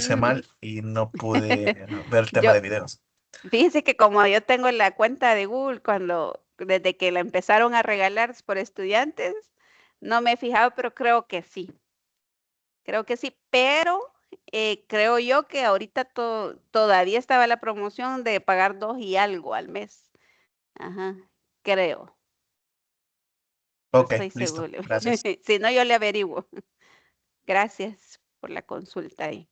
hice Ujú. mal y no pude ver el tema Yo, de videos. fíjese que como yo tengo la cuenta de Google desde que la empezaron a regalar por estudiantes, no me he fijado, pero creo que sí, pero creo yo que ahorita todavía estaba la promoción de pagar 2 y algo al mes. Ajá, creo, no Ok, estoy listo, segura. gracias. Si no, yo le averiguo. Gracias por la consulta ahí.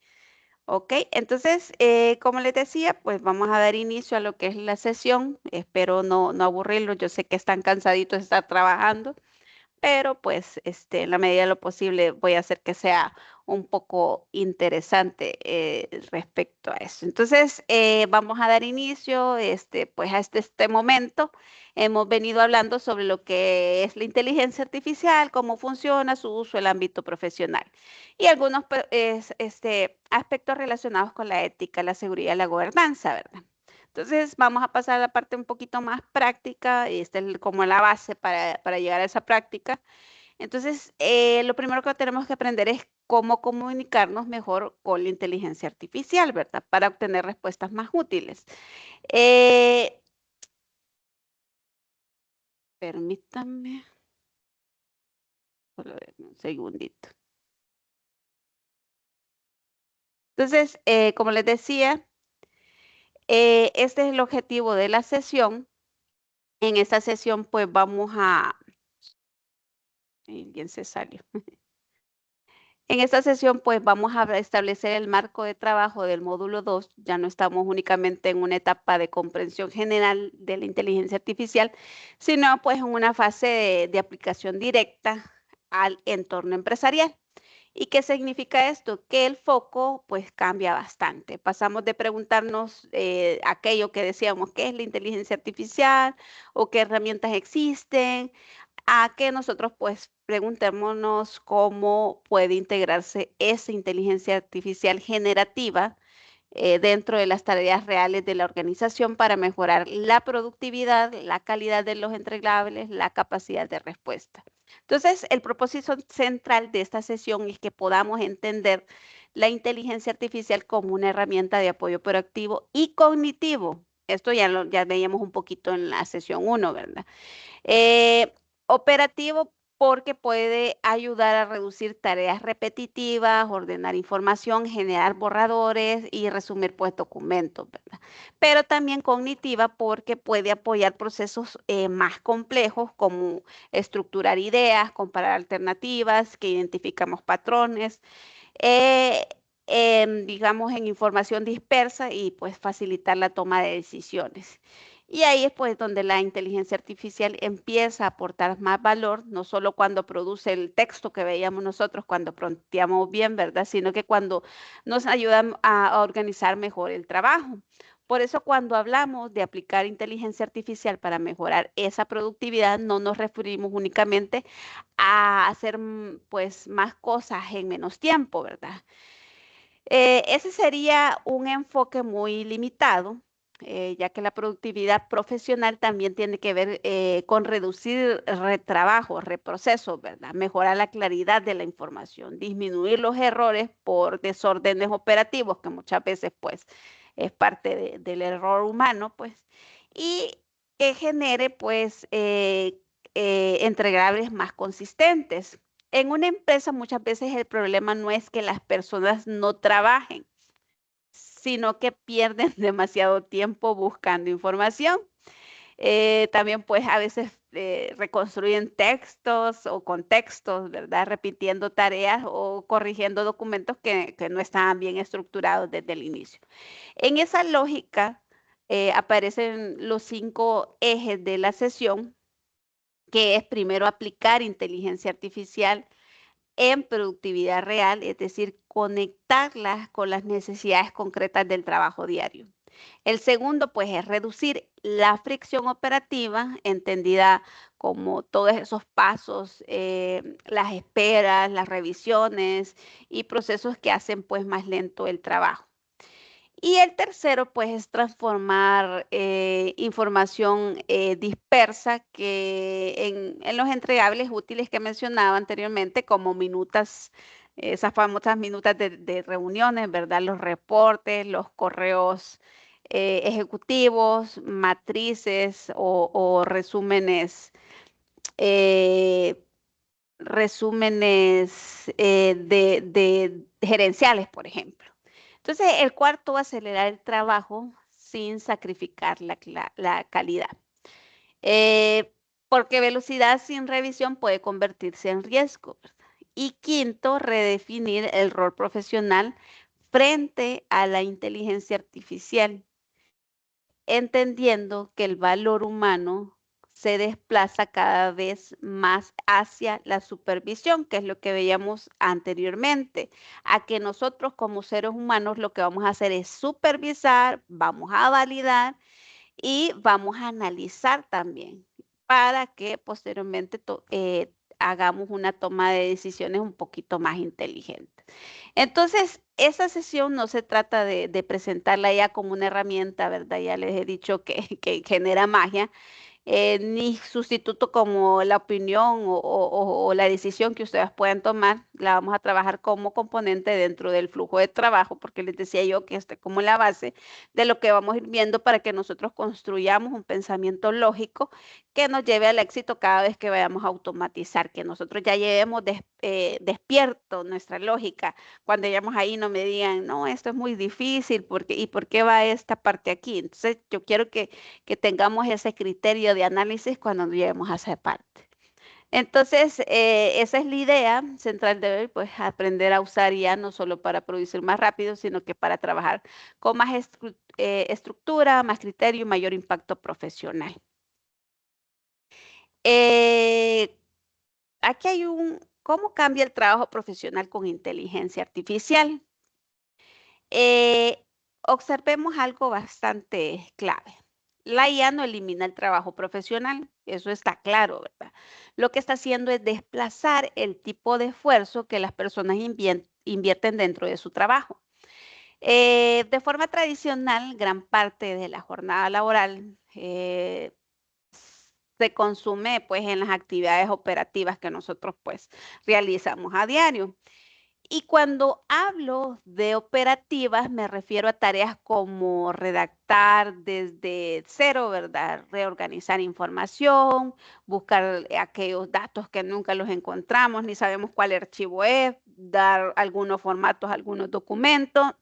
Ok, entonces, como les decía, pues vamos a dar inicio a lo que es la sesión. Espero no aburrirlos. Yo sé que están cansaditos de estar trabajando, pero pues en la medida de lo posible voy a hacer que sea un poco interesante respecto a eso. Entonces, vamos a dar inicio pues a este momento. Hemos venido hablando sobre lo que es la inteligencia artificial, cómo funciona, su uso, el ámbito profesional y algunos aspectos relacionados con la ética, la seguridad y la gobernanza, ¿verdad? Entonces vamos a pasar a la parte un poquito más práctica, y esta es como la base para llegar a esa práctica. Entonces, lo primero que tenemos que aprender es cómo comunicarnos mejor con la inteligencia artificial, ¿verdad? Para obtener respuestas más útiles. Eh, Permítanme, solo un segundito. Entonces, como les decía, este es el objetivo de la sesión. En esta sesión, pues vamos a... Bien se salió. En esta sesión, pues vamos a establecer el marco de trabajo del módulo 2. Ya no estamos únicamente en una etapa de comprensión general de la inteligencia artificial, sino pues en una fase de aplicación directa al entorno empresarial. ¿Y qué significa esto? Que el foco pues cambia bastante. Pasamos de preguntarnos aquello que decíamos, ¿qué es la inteligencia artificial? ¿O qué herramientas existen? A que nosotros pues preguntémonos cómo puede integrarse esa inteligencia artificial generativa dentro de las tareas reales de la organización para mejorar la productividad, la calidad de los entregables, la capacidad de respuesta. Entonces, el propósito central de esta sesión es que podamos entender la inteligencia artificial como una herramienta de apoyo proactivo y cognitivo. Esto ya veíamos un poquito en la sesión uno, ¿verdad? Eh, Operativo porque puede ayudar a reducir tareas repetitivas, ordenar información, generar borradores y resumir pues documentos, ¿verdad? Pero también cognitiva porque puede apoyar procesos más complejos como estructurar ideas, comparar alternativas, que identificamos patrones, eh, digamos en información dispersa y pues facilitar la toma de decisiones. Y ahí es pues donde la inteligencia artificial empieza a aportar más valor, no solo cuando produce el texto que veíamos nosotros, cuando pronunciamos bien, ¿verdad? Sino que cuando nos ayuda a organizar mejor el trabajo. Por eso cuando hablamos de aplicar inteligencia artificial para mejorar esa productividad, no nos referimos únicamente a hacer pues más cosas en menos tiempo, ¿verdad? Ese sería un enfoque muy limitado, ya que la productividad profesional también tiene que ver con reducir retrabajo, reprocesos, ¿verdad? Mejorar la claridad de la información, disminuir los errores por desórdenes operativos, que muchas veces pues es parte del error humano, pues, y que genere pues entregables más consistentes. En una empresa muchas veces el problema no es que las personas no trabajen, sino que pierden demasiado tiempo buscando información. También pues a veces reconstruyen textos o contextos, ¿verdad? Repitiendo tareas o corrigiendo documentos que no estaban bien estructurados desde el inicio. En esa lógica aparecen los 5 ejes de la sesión, que es primero aplicar inteligencia artificial en productividad real, es decir, conectarlas con las necesidades concretas del trabajo diario. El segundo, pues, es reducir la fricción operativa, entendida como todos esos pasos, las esperas, las revisiones y procesos que hacen, pues, más lento el trabajo. Y el tercero, pues, es transformar información dispersa que en los entregables útiles que mencionaba anteriormente, como minutas esas famosas minutas de reuniones, ¿verdad? Los reportes, los correos ejecutivos, matrices o resúmenes, eh, de gerenciales, por ejemplo. Entonces, el cuarto, acelerar el trabajo sin sacrificar la calidad. Porque velocidad sin revisión puede convertirse en riesgo, ¿verdad? Y quinto, redefinir el rol profesional frente a la inteligencia artificial, entendiendo que el valor humano se desplaza cada vez más hacia la supervisión, que es lo que veíamos anteriormente, a que nosotros como seres humanos lo que vamos a hacer es supervisar, vamos a validar y vamos a analizar también para que posteriormente hagamos una toma de decisiones un poquito más inteligente. Entonces, esa sesión no se trata de presentarla ya como una herramienta, ¿verdad? Ya les he dicho que genera magia, ni sustituto como la opinión o la decisión que ustedes puedan tomar, la vamos a trabajar como componente dentro del flujo de trabajo, porque les decía yo que este es como la base de lo que vamos a ir viendo para que nosotros construyamos un pensamiento lógico que nos lleve al éxito cada vez que vayamos a automatizar, que nosotros ya llevemos despierto nuestra lógica. Cuando lleguemos ahí no me digan, no, esto es muy difícil, ¿y por qué va esta parte aquí? Entonces, yo quiero que tengamos ese criterio de análisis cuando lleguemos a esa parte. Entonces, esa es la idea central de hoy, pues aprender a usar IA no solo para producir más rápido, sino que para trabajar con más estructura, más criterio y mayor impacto profesional. Eh, Aquí hay ¿cómo cambia el trabajo profesional con inteligencia artificial? Eh, Observemos algo bastante clave. La IA no elimina el trabajo profesional, eso está claro, ¿verdad? Lo que está haciendo es desplazar el tipo de esfuerzo que las personas invierten dentro de su trabajo. De forma tradicional, gran parte de la jornada laboral se consume pues en las actividades operativas que nosotros pues realizamos a diario. Y cuando hablo de operativas, me refiero a tareas como redactar desde cero, ¿verdad? Reorganizar información, buscar aquellos datos que nunca los encontramos, ni sabemos cuál archivo es, dar algunos formatos, algunos documentos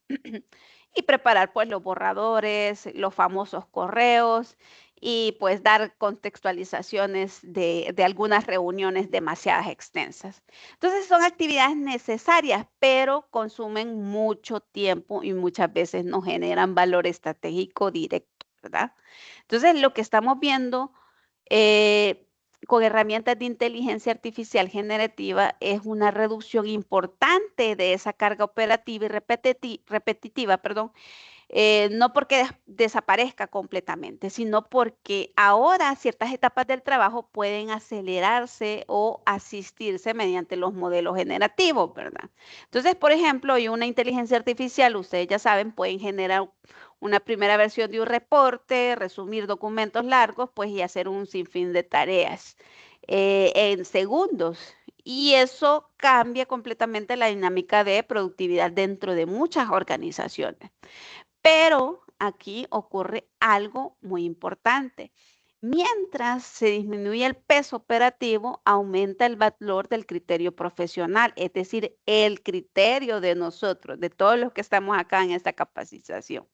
y preparar pues los borradores, los famosos correos y pues dar contextualizaciones de algunas reuniones demasiadas extensas. Entonces son actividades necesarias, pero consumen mucho tiempo y muchas veces no generan valor estratégico directo, ¿verdad? Entonces lo que estamos viendo eh, con herramientas de inteligencia artificial generativa es una reducción importante de esa carga operativa y repetitiva, perdón, no porque desaparezca completamente, sino porque ahora ciertas etapas del trabajo pueden acelerarse o asistirse mediante los modelos generativos, ¿verdad? Entonces, por ejemplo, hay una inteligencia artificial, ustedes ya saben, pueden generar una primera versión de un reporte, resumir documentos largos, pues y hacer un sinfín de tareas en segundos. Y eso cambia completamente la dinámica de productividad dentro de muchas organizaciones. Pero aquí ocurre algo muy importante. Mientras se disminuye el peso operativo, aumenta el valor del criterio profesional, es decir, el criterio de nosotros, de todos los que estamos acá en esta capacitación.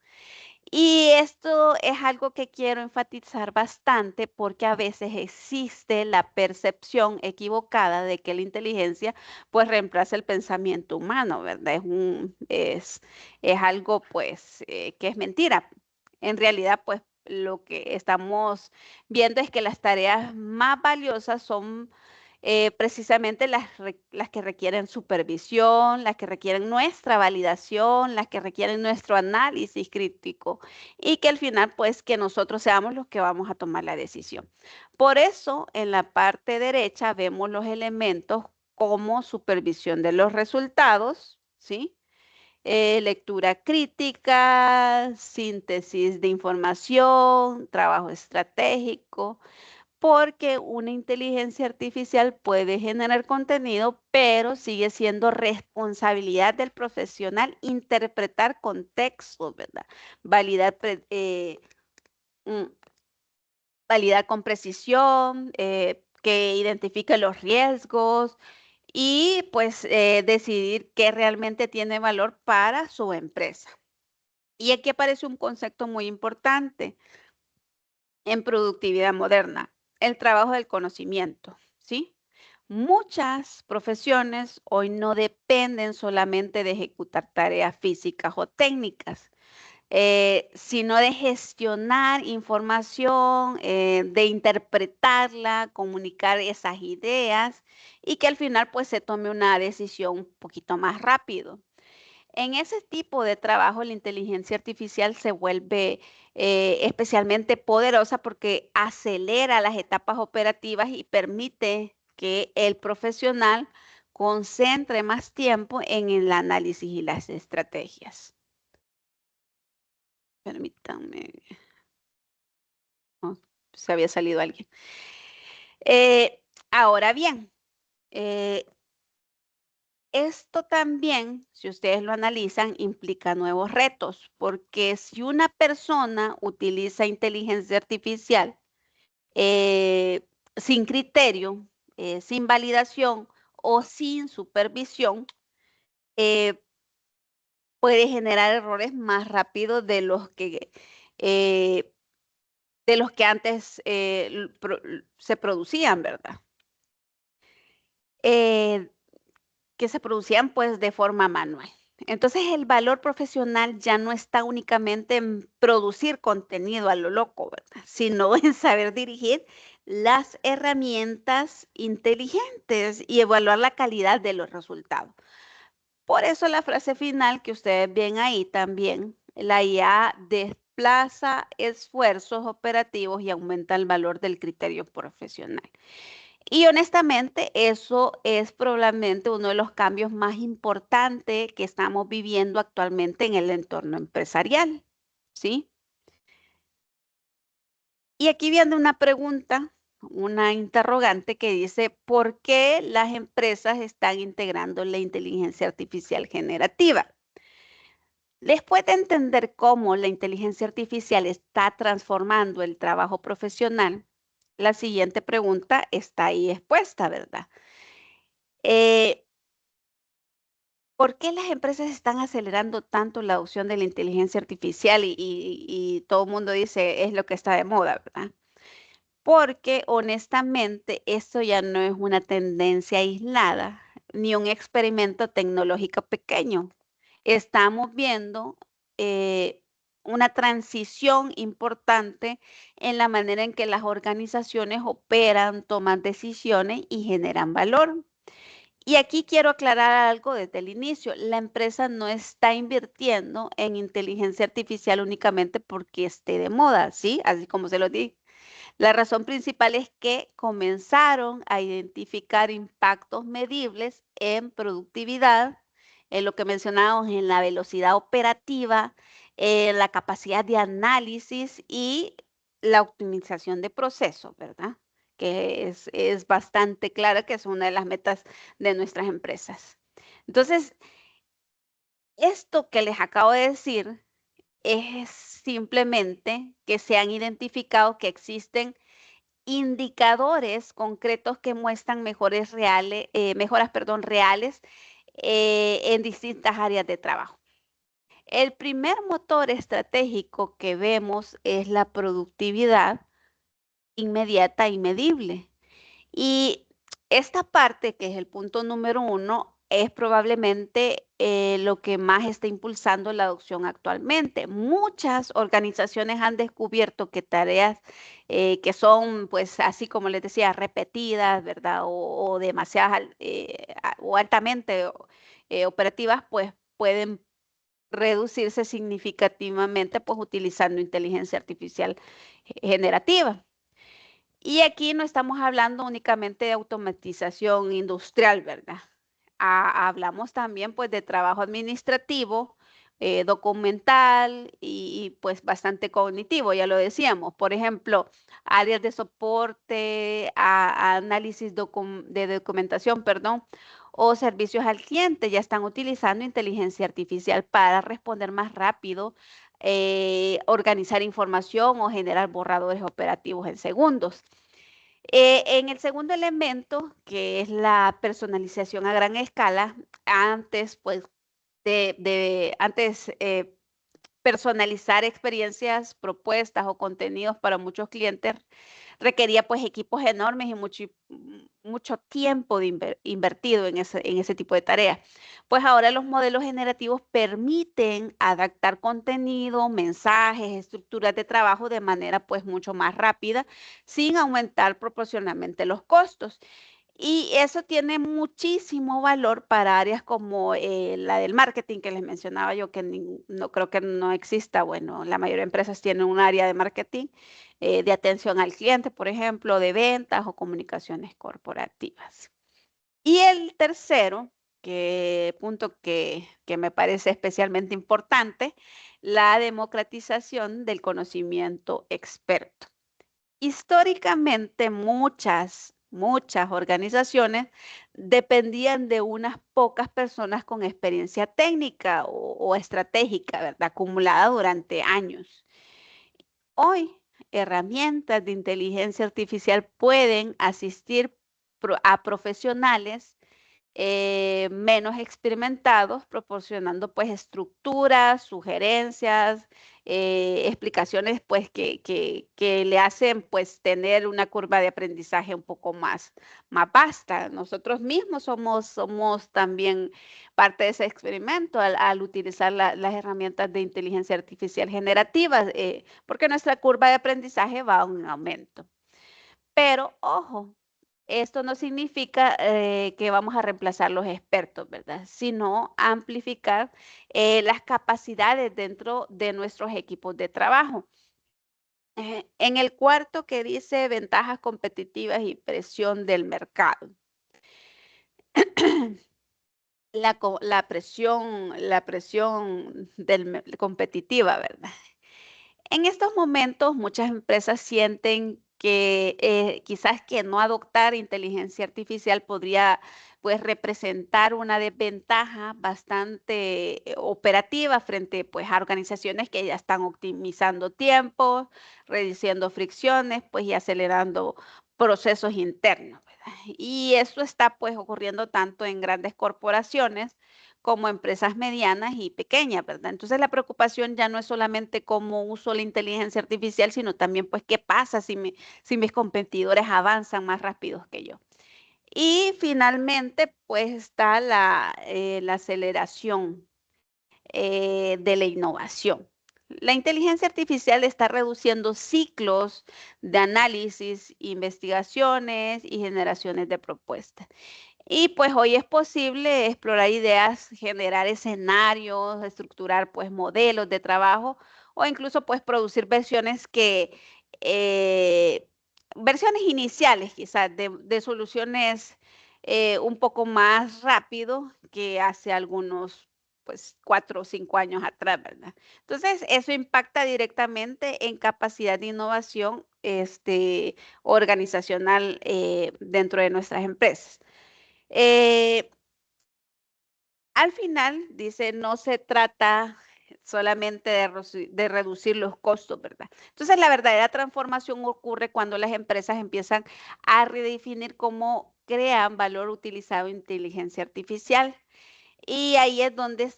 Y esto es algo que quiero enfatizar bastante porque a veces existe la percepción equivocada de que la inteligencia pues reemplaza el pensamiento humano, ¿verdad? Es algo pues que es mentira. En realidad pues lo que estamos viendo es que las tareas más valiosas son precisamente las que requieren supervisión, las que requieren nuestra validación, las que requieren nuestro análisis crítico y que al final pues que nosotros seamos los que vamos a tomar la decisión. Por eso en la parte derecha vemos los elementos como supervisión de los resultados, ¿sí? Lectura crítica, síntesis de información, trabajo estratégico, porque una inteligencia artificial puede generar contenido, pero sigue siendo responsabilidad del profesional interpretar contextos, ¿verdad? Validar, mm, validar con precisión, que identifique los riesgos y pues decidir qué realmente tiene valor para su empresa. Y aquí aparece un concepto muy importante en productividad moderna, el trabajo del conocimiento, ¿sí? Muchas profesiones hoy no dependen solamente de ejecutar tareas físicas o técnicas, sino de gestionar información, de interpretarla, comunicar esas ideas y que al final pues se tome una decisión un poquito más rápido. En ese tipo de trabajo, la inteligencia artificial se vuelve especialmente poderosa porque acelera las etapas operativas y permite que el profesional concentre más tiempo en el análisis y las estrategias. Permítanme. Oh, se había salido alguien. Ahora bien, eh, esto también, si ustedes lo analizan, implica nuevos retos, porque si una persona utiliza inteligencia artificial sin criterio, sin validación o sin supervisión, eh, puede generar errores más rápidos eh, de los que antes se producían, ¿verdad? Que se producían pues de forma manual. Entonces el valor profesional ya no está únicamente en producir contenido a lo loco, ¿verdad? Sino en saber dirigir las herramientas inteligentes y evaluar la calidad de los resultados. Por eso la frase final que ustedes ven ahí también, la IA desplaza esfuerzos operativos y aumenta el valor del criterio profesional. Y honestamente, eso es probablemente uno de los cambios más importantes que estamos viviendo actualmente en el entorno empresarial, ¿sí? Y aquí viene una pregunta, una interrogante que dice, ¿por qué las empresas están integrando la inteligencia artificial generativa? Después de entender cómo la inteligencia artificial está transformando el trabajo profesional, la siguiente pregunta está ahí expuesta, ¿verdad? Eh, ¿Por qué las empresas están acelerando tanto la adopción de la inteligencia artificial y todo el mundo dice es lo que está de moda, ¿verdad? Porque honestamente esto ya no es una tendencia aislada ni un experimento tecnológico pequeño. Estamos viendo eh, una transición importante en la manera en que las organizaciones operan, toman decisiones y generan valor. Y aquí quiero aclarar algo desde el inicio. La empresa no está invirtiendo en inteligencia artificial únicamente porque esté de moda, ¿sí? Así como se lo dije. La razón principal es que comenzaron a identificar impactos medibles en productividad, en lo que mencionábamos, en la velocidad operativa, en la capacidad de análisis y la optimización de procesos, ¿verdad? Que es bastante clara que es una de las metas de nuestras empresas. Entonces, esto que les acabo de decir es simplemente que se han identificado que existen indicadores concretos que muestran mejoras, perdón, reales en distintas áreas de trabajo. El primer motor estratégico que vemos es la productividad inmediata y medible. Y esta parte, que es el punto número 1, es probablemente lo que más está impulsando la adopción actualmente. Muchas organizaciones han descubierto que tareas que son, pues así como les decía, repetidas, ¿verdad? O demasiadas o altamente operativas, pues pueden reducirse significativamente, pues utilizando inteligencia artificial generativa. Y aquí no estamos hablando únicamente de automatización industrial, ¿verdad? Hablamos también pues de trabajo administrativo documental y, pues bastante cognitivo, ya lo decíamos. Por ejemplo, áreas de soporte, a análisis de documentación, perdón, o servicios al cliente ya están utilizando inteligencia artificial para responder más rápido, organizar información o generar borradores operativos en segundos. En el segundo elemento, que es la personalización a gran escala, antes, pues, antes personalizar experiencias, propuestas o contenidos para muchos clientes requería pues equipos enormes y mucho tiempo invertido en ese tipo de tareas. Pues ahora los modelos generativos permiten adaptar contenido, mensajes, estructuras de trabajo de manera pues mucho más rápida, sin aumentar proporcionalmente los costos. Y eso tiene muchísimo valor para áreas como la del marketing que les mencionaba yo, que no creo que no exista. Bueno, la mayoría de empresas tienen un área de marketing, de atención al cliente, por ejemplo, de ventas o comunicaciones corporativas. Y el tercero, punto que me parece especialmente importante, la democratización del conocimiento experto. Históricamente muchas organizaciones dependían de unas pocas personas con experiencia técnica o estratégica, ¿verdad? Acumulada durante años. Hoy, herramientas de inteligencia artificial pueden asistir a profesionales menos experimentados, proporcionando pues estructuras, sugerencias, explicaciones pues que le hacen pues tener una curva de aprendizaje un poco más vasta. Nosotros mismos somos también parte de ese experimento al utilizar las herramientas de inteligencia artificial generativa, porque nuestra curva de aprendizaje va a un aumento. Pero ojo, esto no significa que vamos a reemplazar los expertos, ¿verdad? Sino amplificar las capacidades dentro de nuestros equipos de trabajo. En el cuarto que dice ventajas competitivas y presión del mercado. La presión competitiva, ¿verdad? En estos momentos, muchas empresas sienten que quizás que no adoptar inteligencia artificial podría pues representar una desventaja bastante operativa frente pues a organizaciones que ya están optimizando tiempos, reduciendo fricciones, pues y acelerando procesos internos, ¿verdad? Y eso está pues ocurriendo tanto en grandes corporaciones como empresas medianas y pequeñas, ¿verdad? Entonces la preocupación ya no es solamente cómo uso la inteligencia artificial, sino también pues qué pasa si mis competidores avanzan más rápidos que yo. Y finalmente pues está la aceleración de la innovación. La inteligencia artificial está reduciendo ciclos de análisis, investigaciones y generaciones de propuestas. Y pues hoy es posible explorar ideas, generar escenarios, estructurar pues modelos de trabajo o incluso pues producir eh, versiones iniciales quizás de soluciones un poco más rápido que hace algunos pues 4 o 5 años atrás, ¿verdad? Entonces eso impacta directamente en capacidad de innovación organizacional dentro de nuestras empresas. Al final, dice, no se trata solamente de reducir los costos, ¿verdad? Entonces, la verdadera transformación ocurre cuando las empresas empiezan a redefinir cómo crean valor utilizando inteligencia artificial. Y ahí es donde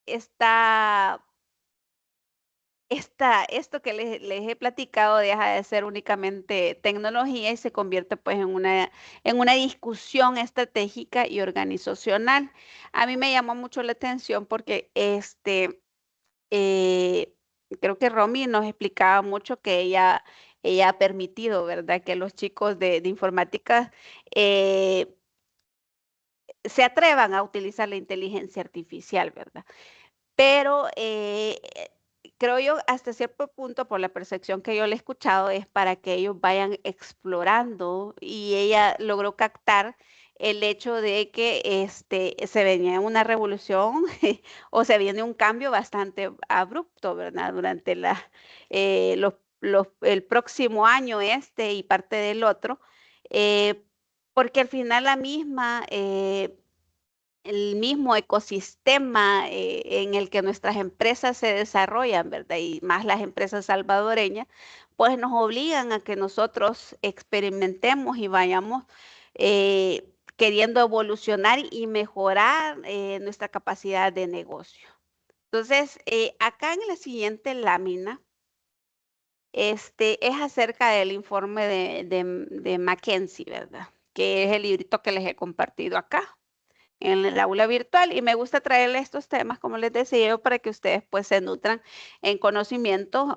está esto que les he platicado deja de ser únicamente tecnología y se convierte pues en una discusión estratégica y organizacional. A mí me llamó mucho la atención porque eh, creo que Romy nos explicaba mucho que ella ha permitido, ¿verdad? Que los chicos de informática se atrevan a utilizar la inteligencia artificial, ¿verdad? Pero creo yo hasta cierto punto, por la percepción que yo le he escuchado, es para que ellos vayan explorando y ella logró captar el hecho de que se venía una revolución o se viene un cambio bastante abrupto, ¿verdad? Durante el próximo año y parte del otro, eh, porque al final el mismo ecosistema en el que nuestras empresas se desarrollan, ¿verdad? Y más las empresas salvadoreñas, pues nos obligan a que nosotros experimentemos y vayamos queriendo evolucionar y mejorar nuestra capacidad de negocio. Entonces, acá en la siguiente lámina, es acerca del informe de McKinsey, ¿verdad? Que es el librito que les he compartido acá en el aula virtual y me gusta traerles estos temas, como les decía yo, para que ustedes pues se nutran en conocimiento,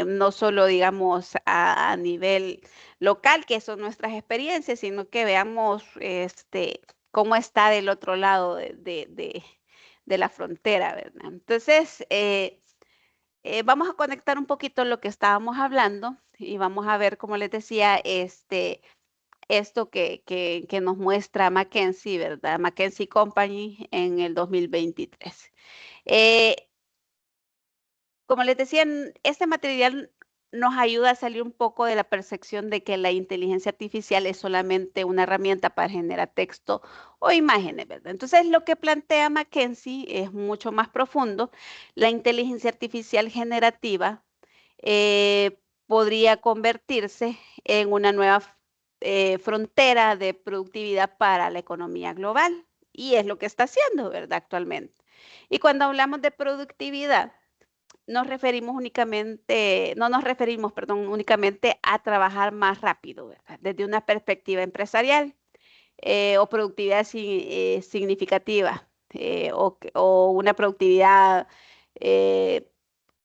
no solo digamos a nivel local, que son nuestras experiencias, sino que veamos cómo está del otro lado de la frontera, ¿verdad? Entonces, vamos a conectar un poquito lo que estábamos hablando y vamos a ver, como les decía, esto que nos muestra McKinsey, ¿verdad? McKinsey Company en el 2023. Como les decía, este material nos ayuda a salir un poco de la percepción de que la inteligencia artificial es solamente una herramienta para generar texto o imágenes, ¿verdad? Entonces, lo que plantea McKinsey es mucho más profundo. La inteligencia artificial generativa podría convertirse en una nueva frontera de productividad para la economía global. Y es lo que está haciendo, ¿verdad? Actualmente. Y cuando hablamos de productividad, no nos referimos, perdón, únicamente a trabajar más rápido, ¿verdad? Desde una perspectiva empresarial o productividad significativa o una productividad eh,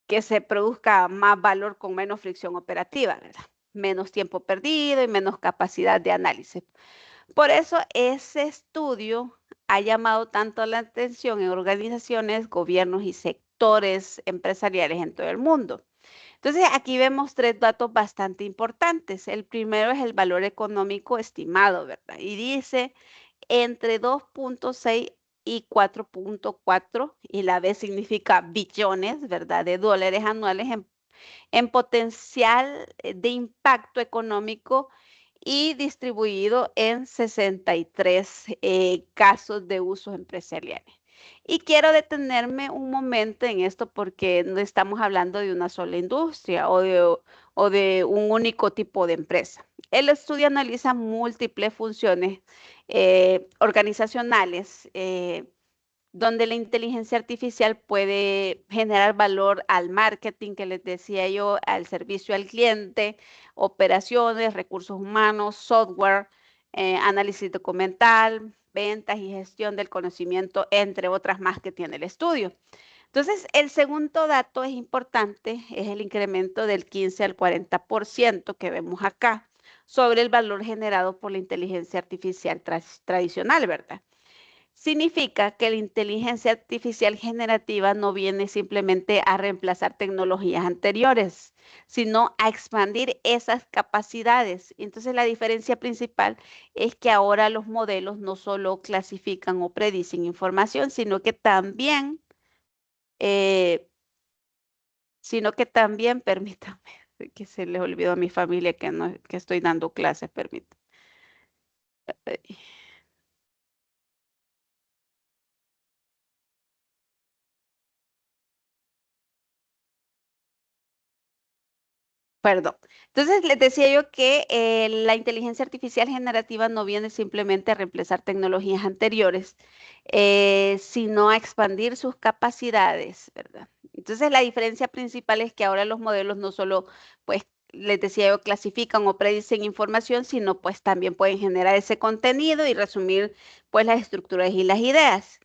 que se produzca más valor con menos fricción operativa, ¿verdad? Menos tiempo perdido y menos capacidad de análisis. Por eso ese estudio ha llamado tanto la atención en organizaciones, gobiernos y sectores empresariales en todo el mundo. Entonces, aquí vemos tres datos bastante importantes. El primero es el valor económico estimado, ¿verdad? Y dice entre 2.6 y 4.4, y la B significa billones, ¿verdad? De dólares anuales en potencial de impacto económico y distribuido en 63 casos de usos empresariales. Y quiero detenerme un momento en esto porque no estamos hablando de una sola industria o de un único tipo de empresa. El estudio analiza múltiples funciones organizacionales donde la inteligencia artificial puede generar valor al marketing, que les decía yo, al servicio al cliente, operaciones, recursos humanos, software, análisis documental, ventas y gestión del conocimiento, entre otras más que tiene el estudio. Entonces, el segundo dato es importante, es el incremento del 15 al 40% que vemos acá sobre el valor generado por la inteligencia artificial tradicional, ¿verdad? Significa que la inteligencia artificial generativa no viene simplemente a reemplazar tecnologías anteriores, sino a expandir esas capacidades. Entonces, la diferencia principal es que ahora los modelos no solo clasifican o predicen información, eh, permítame, que se les olvidó a mi familia que, no, que estoy dando clases, permítame. Perdón. Entonces, les decía yo que la inteligencia artificial generativa no viene simplemente a reemplazar tecnologías anteriores, sino a expandir sus capacidades, ¿verdad? Entonces, la diferencia principal es que ahora los modelos no solo, pues, les decía yo, clasifican o predicen información, sino pues también pueden generar ese contenido y resumir pues las estructuras y las ideas.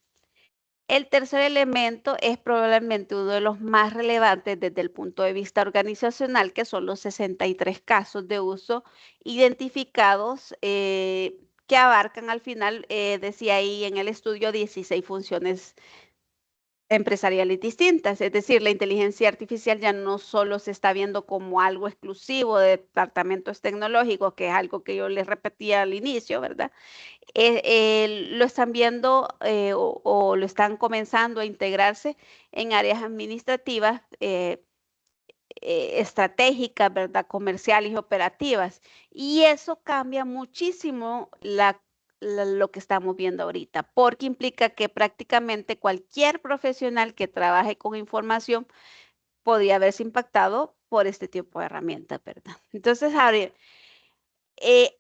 El tercer elemento es probablemente uno de los más relevantes desde el punto de vista organizacional, que son los 63 casos de uso identificados que abarcan al final, decía ahí en el estudio, 16 funciones empresariales distintas. Es decir, la inteligencia artificial ya no solo se está viendo como algo exclusivo de departamentos tecnológicos, que es algo que yo les repetía al inicio, ¿verdad? Lo están viendo o lo están comenzando a integrarse en áreas administrativas estratégicas, ¿verdad? Comerciales y operativas. Y eso cambia muchísimo lo que estamos viendo ahorita, porque implica que prácticamente cualquier profesional que trabaje con información podría verse impactado por este tipo de herramientas, ¿verdad? Entonces, Javier,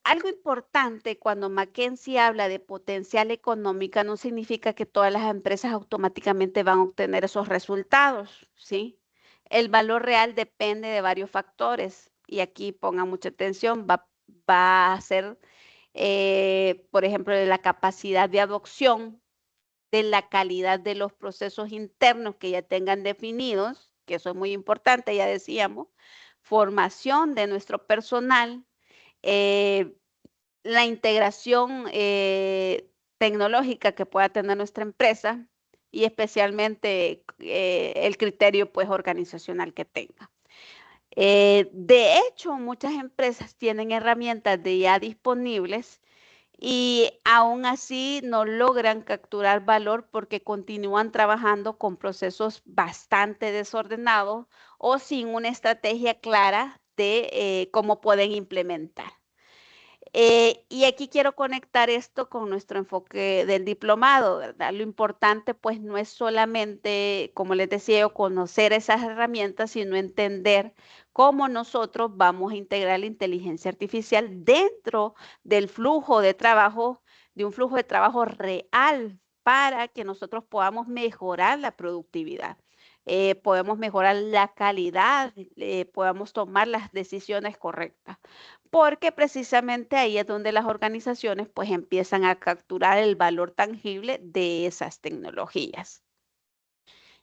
algo importante cuando McKinsey habla de potencial económica no significa que todas las empresas automáticamente van a obtener esos resultados, ¿sí? El valor real depende de varios factores y aquí ponga mucha atención, va a ser, por ejemplo, de la capacidad de adopción, de la calidad de los procesos internos que ya tengan definidos, que eso es muy importante, ya decíamos, formación de nuestro personal, eh, la integración tecnológica que pueda tener nuestra empresa y especialmente el criterio pues organizacional que tenga. De hecho, muchas empresas tienen herramientas de ya disponibles y aún así no logran capturar valor porque continúan trabajando con procesos bastante desordenados o sin una estrategia clara de cómo pueden implementar. Y aquí quiero conectar esto con nuestro enfoque del diplomado, ¿verdad? Lo importante pues no es solamente, como les decía yo, conocer esas herramientas, sino entender cómo nosotros vamos a integrar la inteligencia artificial dentro del flujo de trabajo, de un flujo de trabajo real para que nosotros podamos mejorar la productividad. Podemos mejorar la calidad, podamos tomar las decisiones correctas porque precisamente ahí es donde las organizaciones pues empiezan a capturar el valor tangible de esas tecnologías.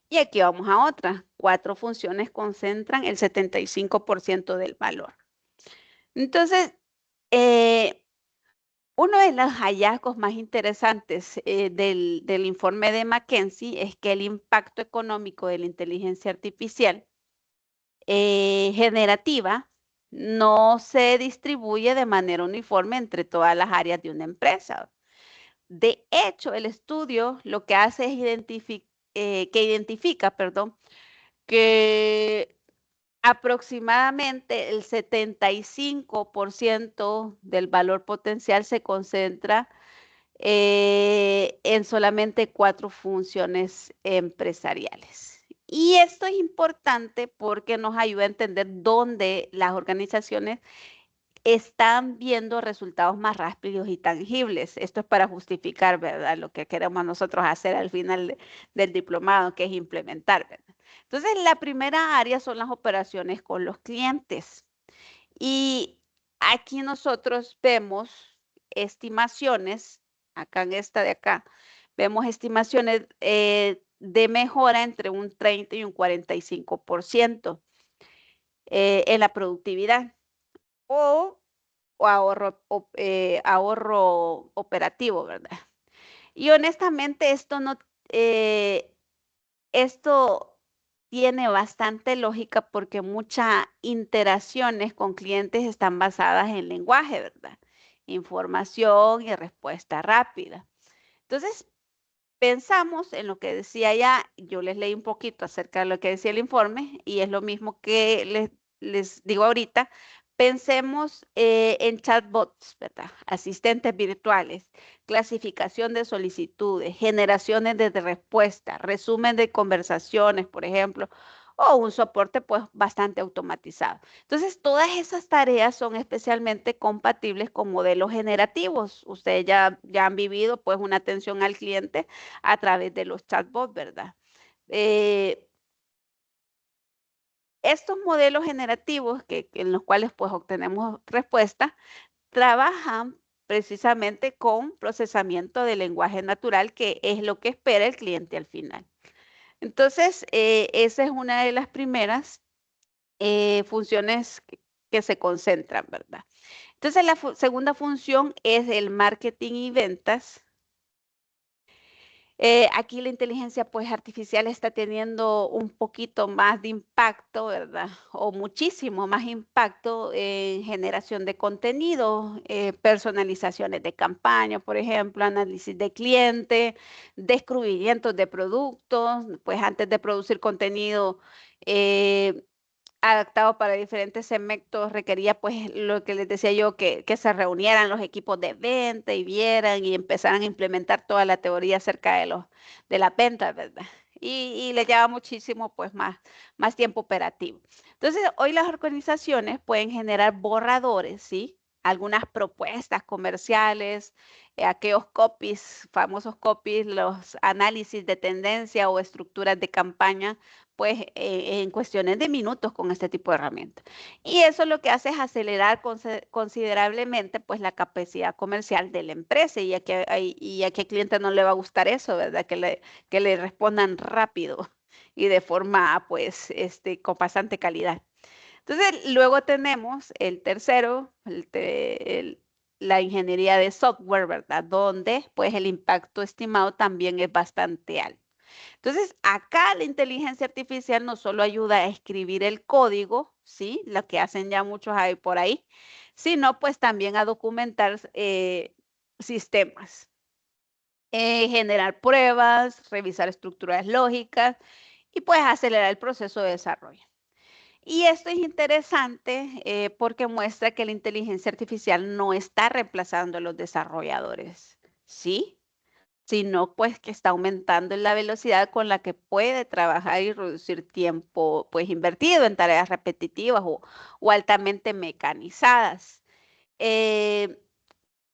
Y aquí vamos a otra. 4 funciones concentran el 75% del valor. Entonces, uno de los hallazgos más interesantes del informe de McKinsey es que el impacto económico de la inteligencia artificial generativa no se distribuye de manera uniforme entre todas las áreas de una empresa. De hecho, el estudio lo que hace es identifica, que aproximadamente el 75% del valor potencial se concentra en solamente 4 funciones empresariales. Y esto es importante porque nos ayuda a entender dónde las organizaciones están viendo resultados más rápidos y tangibles. Esto es para justificar, ¿verdad? Lo que queremos nosotros hacer al final del diplomado, que es implementar, ¿verdad? Entonces, la primera área son las operaciones con los clientes. Y aquí nosotros vemos estimaciones, acá en esta de acá, vemos estimaciones de mejora entre un 30 y un 45% en la productividad o, ahorro operativo, ¿verdad? Y honestamente esto tiene bastante lógica porque muchas interacciones con clientes están basadas en lenguaje, ¿verdad? Información y respuesta rápida. Entonces, pensamos en lo que decía ya, yo les leí un poquito acerca de lo que decía el informe y es lo mismo que les digo ahorita. Pensemos en chatbots, ¿verdad? Asistentes virtuales, clasificación de solicitudes, generaciones de respuestas, resumen de conversaciones, por ejemplo, o un soporte pues bastante automatizado. Entonces, todas esas tareas son especialmente compatibles con modelos generativos. Ustedes ya han vivido pues una atención al cliente a través de los chatbots, ¿verdad? Estos modelos generativos en los cuales pues obtenemos respuestas, trabajan precisamente con procesamiento de lenguaje natural, que es lo que espera el cliente al final. Entonces, esa es una de las primeras funciones que se concentran, ¿verdad? Entonces, la segunda función es el marketing y ventas. Aquí la inteligencia pues artificial está teniendo un poquito más de impacto, ¿verdad? O muchísimo más impacto en generación de contenido, personalizaciones de campaña, por ejemplo, análisis de cliente, descubrimientos de productos, pues antes de producir contenido adaptado para diferentes segmentos, requería pues lo que les decía yo, que se reunieran los equipos de venta y vieran y empezaran a implementar toda la teoría acerca de la venta, ¿verdad? Y le lleva muchísimo pues más tiempo operativo. Entonces, hoy las organizaciones pueden generar borradores, ¿sí? Algunas propuestas comerciales, aquellos copies, famosos copies, los análisis de tendencia o estructuras de campaña pues en cuestiones de minutos con este tipo de herramientas. Y eso lo que hace es acelerar considerablemente pues la capacidad comercial de la empresa y a qué cliente no le va a gustar eso, ¿verdad? Que le respondan rápido y de forma pues con bastante calidad. Entonces, luego tenemos el tercero, la ingeniería de software, ¿verdad? Donde pues el impacto estimado también es bastante alto. Entonces, acá la inteligencia artificial no solo ayuda a escribir el código, ¿sí? Lo que hacen ya muchos ahí por ahí, sino pues también a documentar sistemas, generar pruebas, revisar estructuras lógicas y pues acelerar el proceso de desarrollo. Y esto es interesante porque muestra que la inteligencia artificial no está reemplazando a los desarrolladores, ¿sí? Sino pues que está aumentando la velocidad con la que puede trabajar y reducir tiempo pues invertido en tareas repetitivas o altamente mecanizadas. Eh,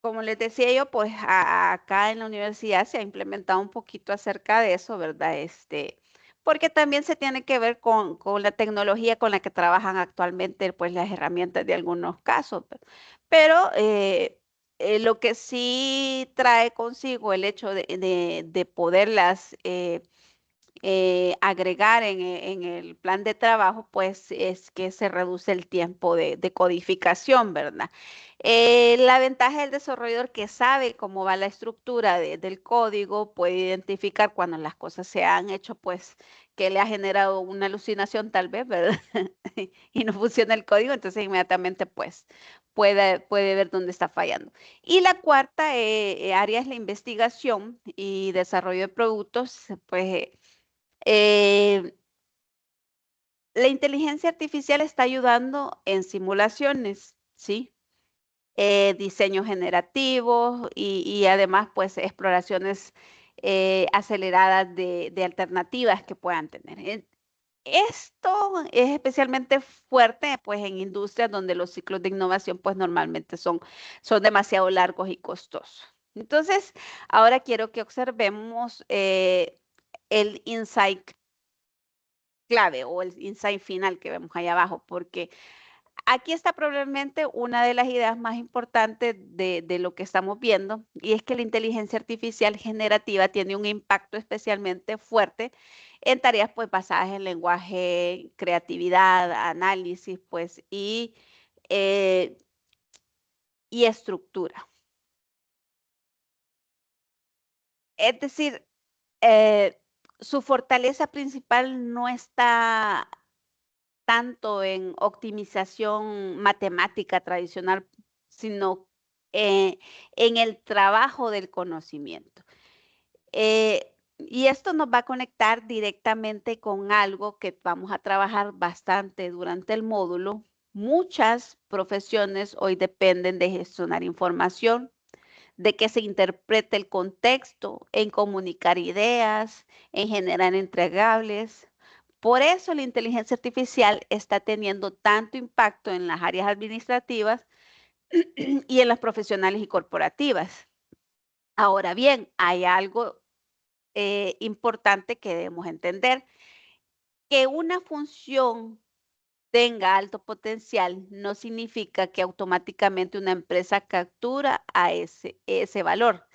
como les decía yo, pues acá en la universidad se ha implementado un poquito acerca de eso, ¿verdad? Porque también se tiene que ver con la tecnología con la que trabajan actualmente, pues las herramientas de algunos casos. Pero lo que sí trae consigo el hecho de poderlas agregar en el plan de trabajo, pues es que se reduce el tiempo de codificación, ¿verdad? La ventaja del desarrollador que sabe cómo va la estructura del código, puede identificar cuando las cosas se han hecho, pues que le ha generado una alucinación tal vez, ¿verdad? Y no funciona el código, entonces inmediatamente pues puede ver dónde está fallando. Y la cuarta área es la investigación y desarrollo de productos, pues eh, la inteligencia artificial está ayudando en simulaciones, ¿sí? Diseños generativos y además, pues, exploraciones aceleradas de alternativas que puedan tener. Esto es especialmente fuerte, pues, en industrias donde los ciclos de innovación, pues, normalmente son demasiado largos y costosos. Entonces, ahora quiero que observemos el insight clave o el insight final que vemos ahí abajo, porque aquí está probablemente una de las ideas más importantes de lo que estamos viendo, y es que la inteligencia artificial generativa tiene un impacto especialmente fuerte en tareas pues basadas en lenguaje, creatividad, análisis, pues, eh, y estructura. Es decir, eh, su fortaleza principal no está tanto en optimización matemática tradicional, sino en el trabajo del conocimiento. Y esto nos va a conectar directamente con algo que vamos a trabajar bastante durante el módulo. Muchas profesiones hoy dependen de gestionar información, de que se interprete el contexto, en comunicar ideas, en generar entregables. Por eso la inteligencia artificial está teniendo tanto impacto en las áreas administrativas y en las profesionales y corporativas. Ahora bien, hay algo importante que debemos entender, que una función tenga alto potencial no significa que automáticamente una empresa captura a ese valor.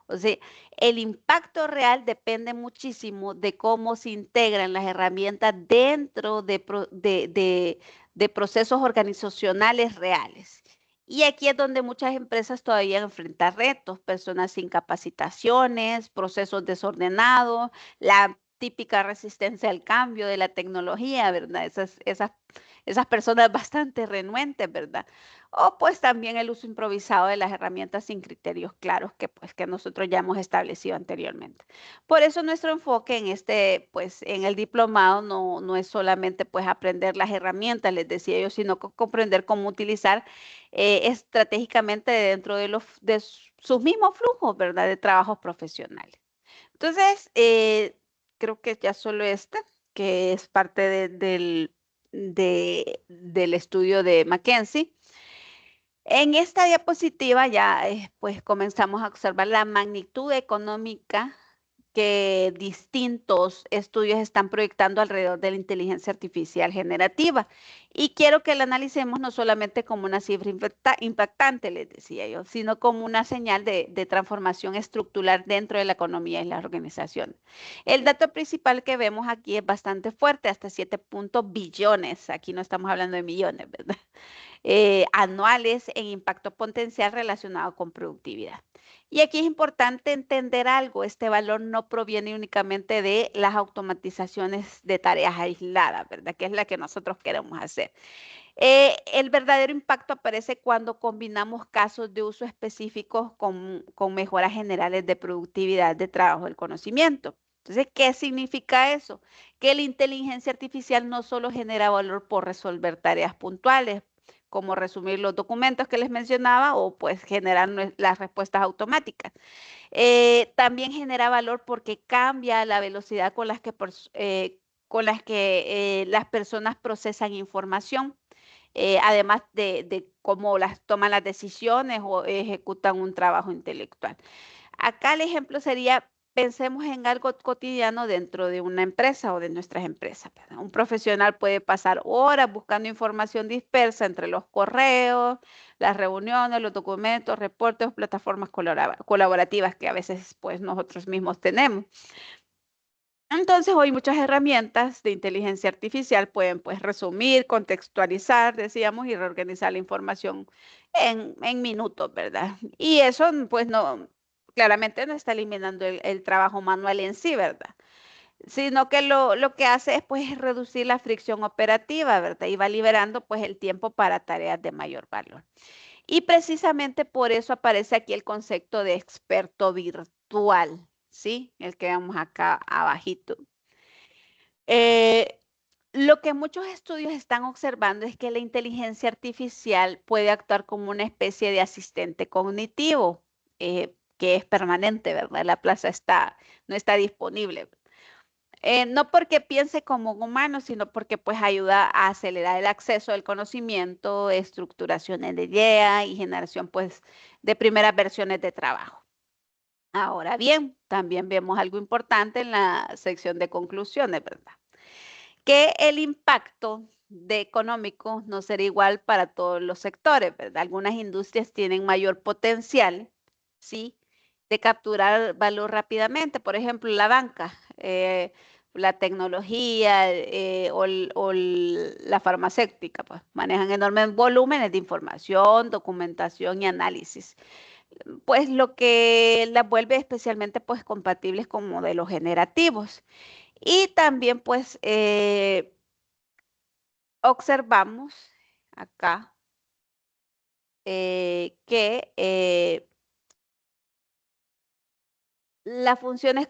O sea, el impacto real depende muchísimo de cómo se integran las herramientas dentro de procesos organizacionales reales. Y aquí es donde muchas empresas todavía enfrentan retos, personas sin capacitaciones, procesos desordenados, la típica resistencia al cambio de la tecnología, ¿verdad? Esas personas bastante renuentes, ¿verdad? O pues también el uso improvisado de las herramientas sin criterios claros que nosotros ya hemos establecido anteriormente. Por eso nuestro enfoque en pues en el diplomado no es solamente pues aprender las herramientas, les decía yo, sino comprender cómo utilizar estratégicamente dentro de sus mismos flujos, ¿verdad? De trabajos profesionales. Entonces, creo que ya solo que es parte del estudio de McKinsey. En esta diapositiva ya pues comenzamos a observar la magnitud económica que distintos estudios están proyectando alrededor de la inteligencia artificial generativa. Y quiero que la analicemos no solamente como una cifra impactante, les decía yo, sino como una señal de transformación estructural dentro de la economía y las organizaciones. El dato principal que vemos aquí es bastante fuerte, hasta 7 billones. Aquí no estamos hablando de millones, ¿verdad? Anuales en impacto potencial relacionado con productividad. Y aquí es importante entender algo, este valor no proviene únicamente de las automatizaciones de tareas aisladas, ¿verdad? Que es la que nosotros queremos hacer. El verdadero impacto aparece cuando combinamos casos de uso específicos con mejoras generales de productividad, de trabajo, del conocimiento. Entonces, ¿qué significa eso? Que la inteligencia artificial no solo genera valor por resolver tareas puntuales, como resumir los documentos que les mencionaba o pues generar las respuestas automáticas. También genera valor porque cambia la velocidad con las que las personas procesan información, además de cómo toman las decisiones o ejecutan un trabajo intelectual. Acá el ejemplo sería, pensemos en algo cotidiano dentro de una empresa o de nuestras empresas, ¿verdad? Un profesional puede pasar horas buscando información dispersa entre los correos, las reuniones, los documentos, reportes o plataformas colaborativas que a veces pues nosotros mismos tenemos. Entonces, hoy muchas herramientas de inteligencia artificial pueden pues resumir, contextualizar, decíamos, y reorganizar la información en minutos, ¿verdad? Y eso pues no, claramente no está eliminando el trabajo manual en sí, ¿verdad? Sino que lo que hace es pues reducir la fricción operativa, ¿verdad? Y va liberando pues el tiempo para tareas de mayor valor. Y precisamente por eso aparece aquí el concepto de experto virtual, ¿sí? El que vemos acá abajito. Lo que muchos estudios están observando es que la inteligencia artificial puede actuar como una especie de asistente cognitivo, que es permanente, ¿verdad? La plaza no está disponible. No porque piense como un humano, sino porque pues ayuda a acelerar el acceso al conocimiento, estructuración de ideas y generación pues de primeras versiones de trabajo. Ahora bien, también vemos algo importante en la sección de conclusiones, ¿verdad? Que el impacto económico no será igual para todos los sectores, ¿verdad? Algunas industrias tienen mayor potencial, ¿sí? De capturar valor rápidamente, por ejemplo, la banca, la tecnología o la farmacéutica, pues manejan enormes volúmenes de información, documentación y análisis, pues lo que las vuelve especialmente pues compatibles con modelos generativos. Y también pues observamos acá que las funciones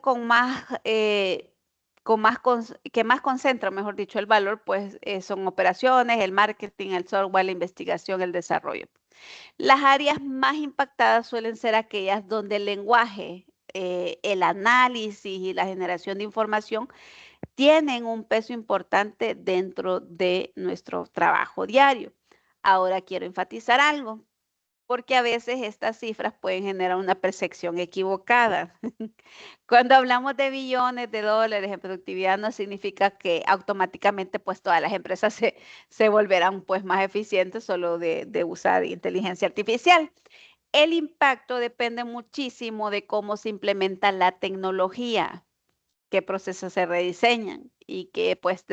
que más concentran, mejor dicho, el valor, pues son operaciones, el marketing, el software, la investigación, el desarrollo. Las áreas más impactadas suelen ser aquellas donde el lenguaje, el análisis y la generación de información tienen un peso importante dentro de nuestro trabajo diario. Ahora quiero enfatizar algo, porque a veces estas cifras pueden generar una percepción equivocada. Cuando hablamos de billones de dólares en productividad, no significa que automáticamente pues todas las empresas se volverán pues más eficientes solo de usar inteligencia artificial. El impacto depende muchísimo de cómo se implementa la tecnología, qué procesos se rediseñan y que pues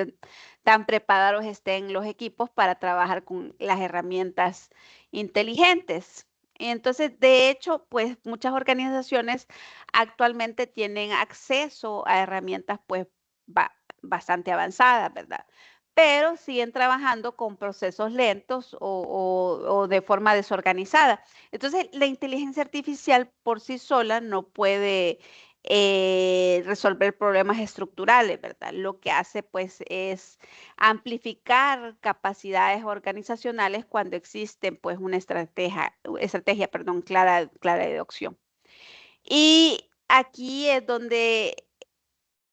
tan preparados estén los equipos para trabajar con las herramientas inteligentes. Entonces, de hecho, pues muchas organizaciones actualmente tienen acceso a herramientas pues bastante avanzadas, ¿verdad? Pero siguen trabajando con procesos lentos o de forma desorganizada. Entonces, la inteligencia artificial por sí sola no puede resolver problemas estructurales, ¿verdad? Lo que hace pues es amplificar capacidades organizacionales cuando existen pues una estrategia, perdón, clara de adopción. Y aquí es donde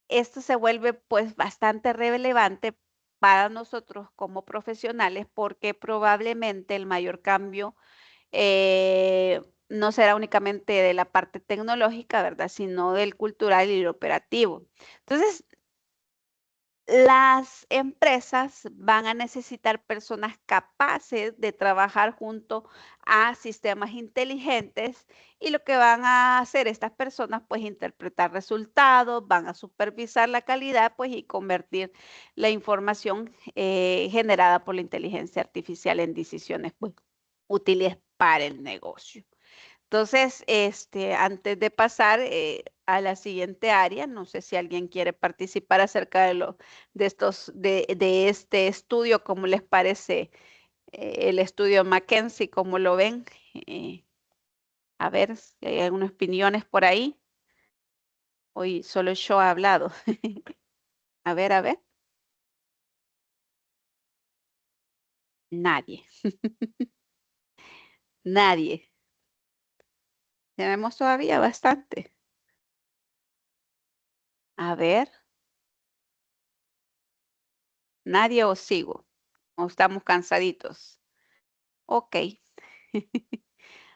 esto se vuelve pues bastante relevante para nosotros como profesionales porque probablemente el mayor cambio no será únicamente de la parte tecnológica, ¿verdad? Sino del cultural y el operativo. Entonces, las empresas van a necesitar personas capaces de trabajar junto a sistemas inteligentes y lo que van a hacer estas personas, pues interpretar resultados, van a supervisar la calidad, pues y convertir la información generada por la inteligencia artificial en decisiones, pues, útiles para el negocio. Entonces, antes de pasar a la siguiente área, no sé si alguien quiere participar acerca de este estudio, ¿cómo les parece el estudio McKinsey? ¿Cómo lo ven? Eh, a ver si hay algunas opiniones por ahí. Hoy solo yo he hablado. A ver, a ver. Nadie. Nadie. Tenemos todavía bastante. A ver. Nadie o sigo. O estamos cansaditos. Ok.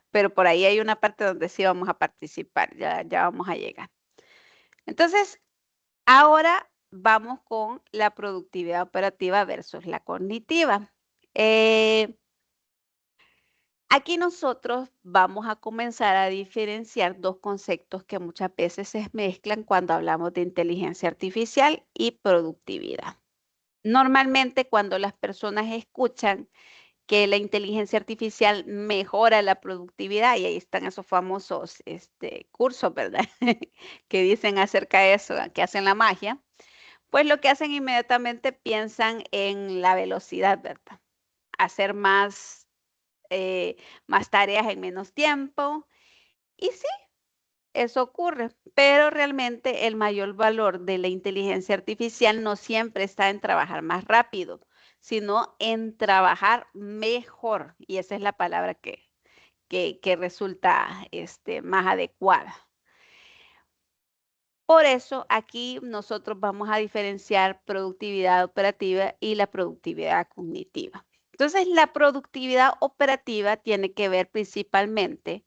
Pero por ahí hay una parte donde sí vamos a participar, ya vamos a llegar. Entonces, ahora vamos con la productividad operativa versus la cognitiva. Aquí nosotros vamos a comenzar a diferenciar dos conceptos que muchas veces se mezclan cuando hablamos de inteligencia artificial y productividad. Normalmente cuando las personas escuchan que la inteligencia artificial mejora la productividad y ahí están esos famosos cursos, ¿verdad? Que dicen acerca de eso, que hacen la magia, pues lo que hacen inmediatamente piensan en la velocidad, ¿verdad? Hacer más tareas en menos tiempo. Y sí, eso ocurre, pero realmente el mayor valor de la inteligencia artificial no siempre está en trabajar más rápido, sino en trabajar mejor. Y esa es la palabra que resulta más adecuada. Por eso aquí nosotros vamos a diferenciar productividad operativa y la productividad cognitiva. Entonces, la productividad operativa tiene que ver principalmente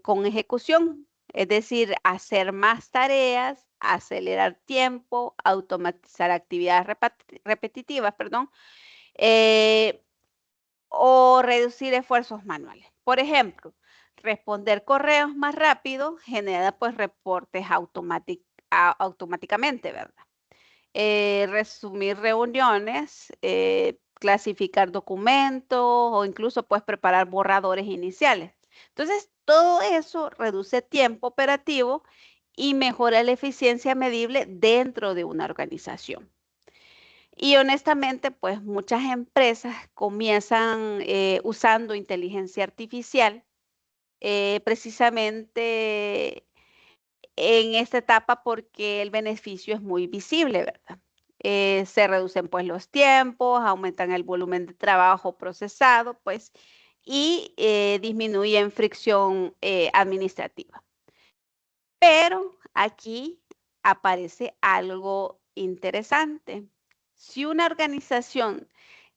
con ejecución, es decir, hacer más tareas, acelerar tiempo, automatizar actividades repetitivas, perdón, eh, o reducir esfuerzos manuales. Por ejemplo, responder correos más rápido genera pues reportes automáticamente, ¿verdad? Resumir reuniones, clasificar documentos o incluso pues preparar borradores iniciales. Entonces, todo eso reduce tiempo operativo y mejora la eficiencia medible dentro de una organización. Y honestamente, pues muchas empresas comienzan usando inteligencia artificial precisamente en esta etapa porque el beneficio es muy visible, ¿verdad? Se reducen pues los tiempos, aumentan el volumen de trabajo procesado, pues, y disminuyen fricción administrativa. Pero aquí aparece algo interesante. Si una organización